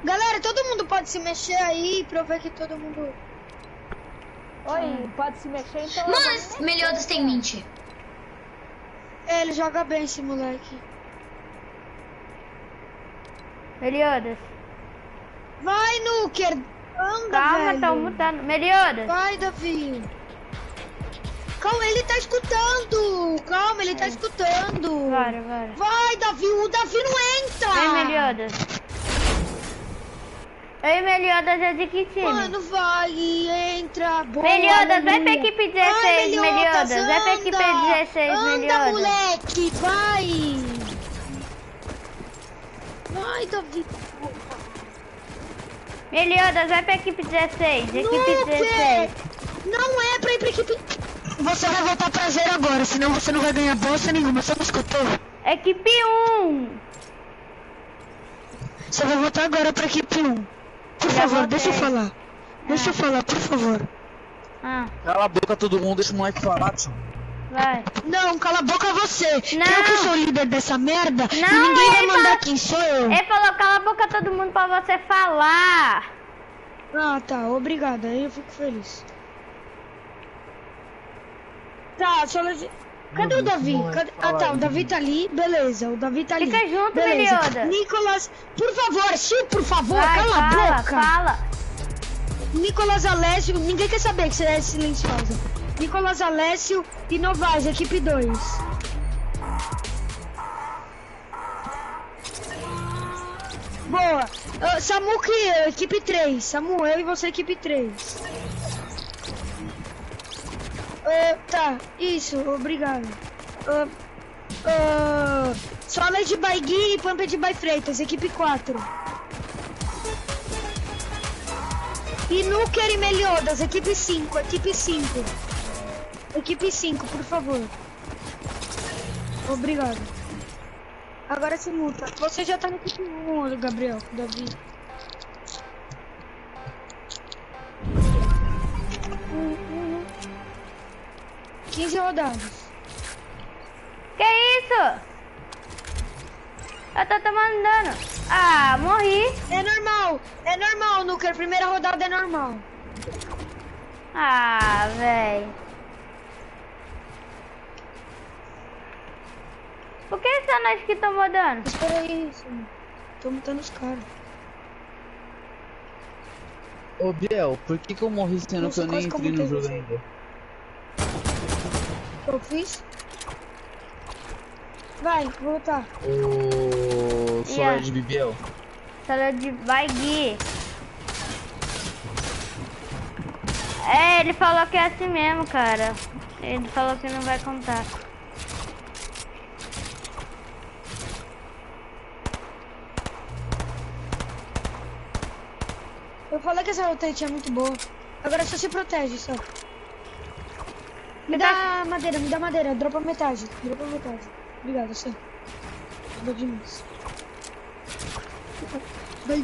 Galera, todo mundo pode se mexer aí pra eu ver que todo mundo... Oi, pode se mexer então. Mas Meliodas tem 20. Ele joga bem esse moleque. Meliodas. Vai, Nuker! Anda, Calma, velho. tá mutando. Meliodas. Vai, Davi. Calma, ele tá escutando. Calma, ele tá escutando. Bora. Vai, Davi. O Davi não entra. Vem, Meliodas. Eu e Meliodas é de que time? Mano, vai, entra. Boa, Meliodas, vai pra equipe 16, Meliodas. Vai pra equipe 16, anda, Meliodas. Moleque, vai. Vai, Davi. Meliodas, vai pra equipe 16. Equipe 16. Não é pra ir pra equipe... Você vai voltar pra 0 agora, senão você não vai ganhar bosta nenhuma. Você não escutou? Equipe 1. Você vai voltar agora pra equipe 1. Por favor, deixa eu falar. Deixa eu falar, por favor. Cala a boca todo mundo, deixa o moleque falar, tio. Vai. Não, cala a boca você. Não. Eu que sou líder dessa merda Não, e ninguém vai mandar falou... quem sou eu. Ele falou, cala a boca todo mundo pra você falar. Ah, tá, obrigado. Aí eu fico feliz. Tá, só... Cadê o Davi? Cadê... Ah, tá, o Davi tá ali. Beleza, o Davi tá ali. Fica junto, beleza. Melioda. Nicolas, por favor, sim, por favor, Vai, cala a boca. Fala. Nicolas Alessio, ninguém quer saber que você é silenciosa. Nicolas Alessio e Novaes, equipe 2. Boa. Samu que eu, equipe 3. Samu, eu e você, equipe 3. Tá, isso, obrigado. Solid by Gui e Pumped by Freitas, equipe 4. E Nuker e Meliodas, equipe 5, equipe 5. Equipe 5, por favor. Obrigado. Agora se multa. Você já tá no equipe 1, Gabriel, Davi. Uhum. 15 rodadas. Que isso? Eu tô tomando dano. Ah, morri. É normal, Nuker. Primeira rodada é normal. Ah, véi. Por que só nós que tomou dano? Espera aí, tô matando os caras. Ô, Biel, por que eu morri sendo que eu nem entrei no jogo ainda? O que eu fiz? Vai, vou lutar. Ô, Solid de Biel. Solid vai Gui. É, ele falou que é assim mesmo, cara. Ele falou que não vai contar. Eu falei que essa rotate é muito boa. Agora só se protege, só. Me dá madeira. Dropa metade. Obrigado, só. Vou demais. Vai.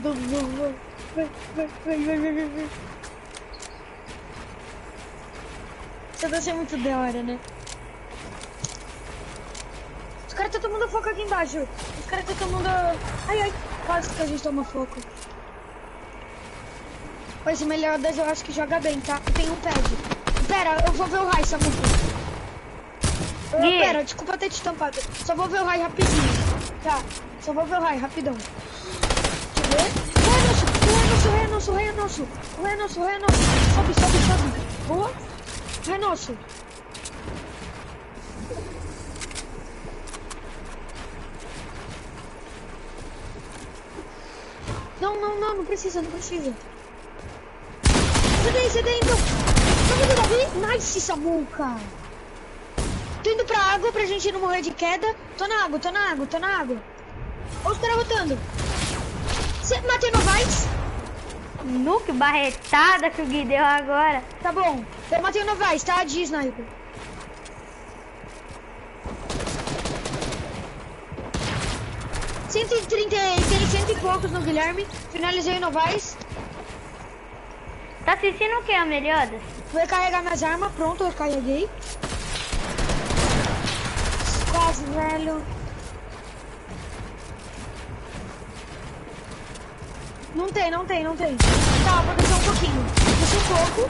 Essa dança é muito da hora, né? Os caras estão tomando foco aqui embaixo. Os caras estão tomando... Ai, quase que a gente toma foco. Esse Meliodas eu acho que joga bem, tá? Tem um pad. Pera, eu vou ver o raio, Samu. Pera, desculpa ter te tampado. Só vou ver o raio rapidinho. Tá, só vou ver o raio, rapidão. Deixa eu ver. O raio é nosso. Sobe. Boa. O raio é nosso. Não precisa. Cê daí, então. Vamos do Davi. Nice, Samu, cara. Tô indo pra água pra gente não morrer de queda. Tô na água. Olha os caras rotando. Você matei no Vice? Que barretada que o Gui deu agora. Tá bom. Eu matei no Vice, tá? De sniper. Tem 100 e poucos no Guilherme. Finalizei no Vice. Tá assistindo o que, Meliodas? Vou recarregar minhas armas. Pronto, eu recarreguei. Quase, velho. Não tem. Tá, vou descer um pouquinho. Descer um pouco.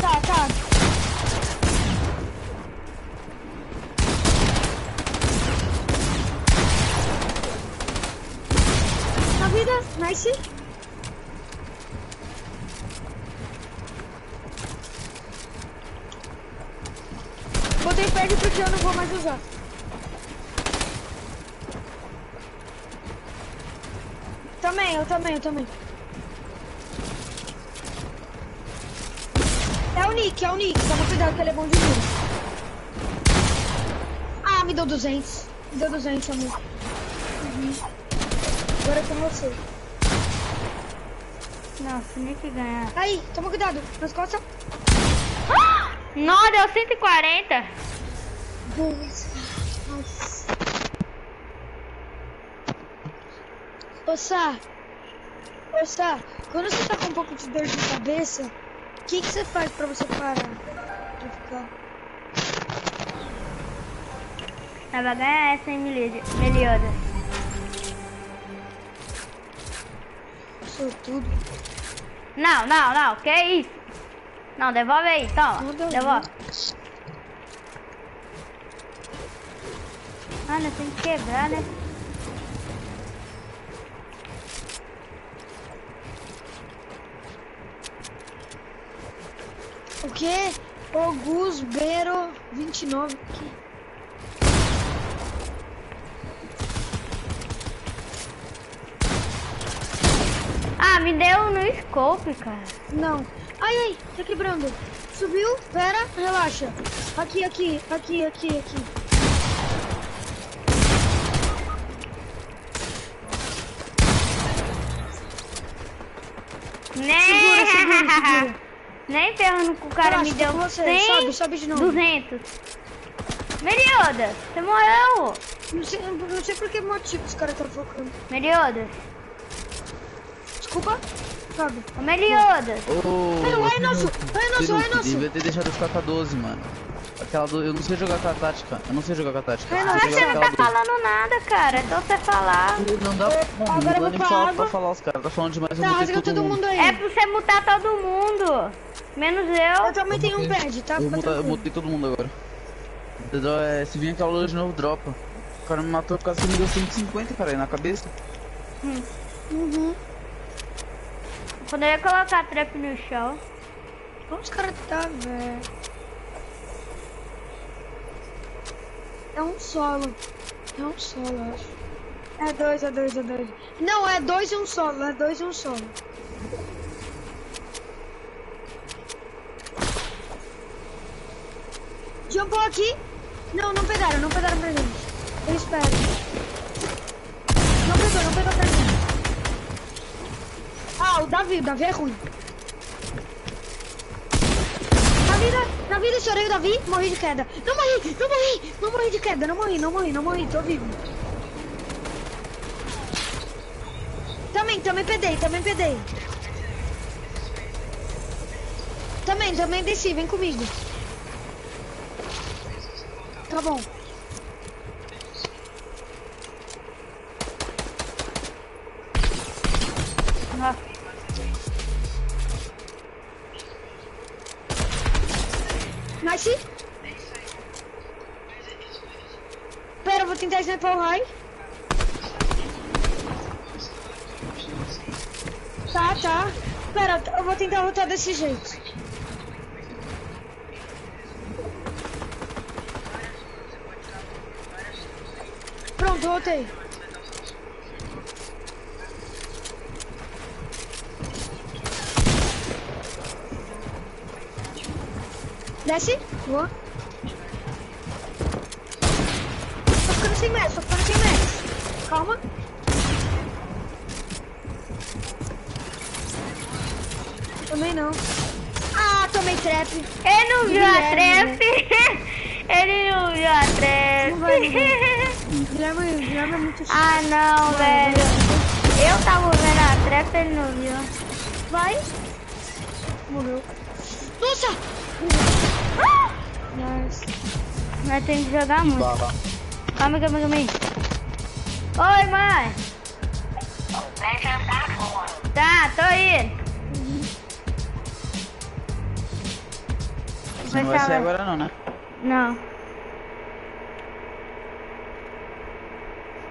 Tá. Na vida, nice. Botei pad porque eu não vou mais usar. Eu também. É o Nick. Toma cuidado que ele é bom de mira. Ah, me deu 200. Amor. Agora é com você. Nossa, Nick ganhar. Aí, toma cuidado. Nas costas. Não, deu 140. Nossa. Ô, Sá, quando você tá com um pouco de dor de cabeça, o que você faz pra você parar? Pra ficar... Ela vai ganhar essa, hein, Meliodas. Sou tudo. Não, que isso? Não, devolve aí, toma, devolve. Ah, nós temos que quebrar, né? O quê? Ogusbeiro 29 aqui. Ah, me deu no scope, cara. Não. Ai, tá quebrando. Subiu, pera, relaxa. Aqui. Segura. Nem ferrando que o cara Relaxa, me deu você. 100, Sobe de novo. 200. Meliodas, você morreu. Não sei por que motivo os caras estão focando. Meliodas. Desculpa. Sobe. Ô, Meliodas. Ai, nosso. Devia ter deixado eu ficar com a 12, mano. Aquela do... Eu não sei jogar com a tática. Mas você não tá falando nada, cara. É só você falar. Não dá pra falar os caras. Tá falando demais, eu mutei todo mundo. É pra você mutar todo mundo. Menos eu. Eu também tenho um pad, tá? Eu mutei todo mundo agora. Se vir aquela lua de novo, dropa. O cara me matou por causa que me deu 150, cara, aí na cabeça. Uhum. Poderia colocar a trap no chão. Onde os caras tá, velho? É um solo, eu acho. É dois. Não, é 2 e um solo, Jumpou aqui. Não pegaram pra gente. Eu espero. Não pegou pra gente. Ah, o Davi é ruim. Na vida, chorei o Davi, morri de queda. Não morri de queda, não morri, tô vivo. Também pedei. Também desci, vem comigo. Tá bom. Nice. Pera, eu vou tentar sniper o high. Tá. Pera, eu vou tentar voltar desse jeito. Pronto, voltei. Desce. Boa. Tô ficando sem metros. Calma. Também não. Ah, tomei trap. Ele não viu a trap. Ele não viu a trap. Guilherme é muito chato. Ah, não, velho. Eu tava vendo a trap, ele não viu. Vai. Morreu. Nossa! Nice. Nós temos que jogar muito. Calma aí. Oi, mãe. Tá, tô indo. Você não vai sair agora não, né? Não.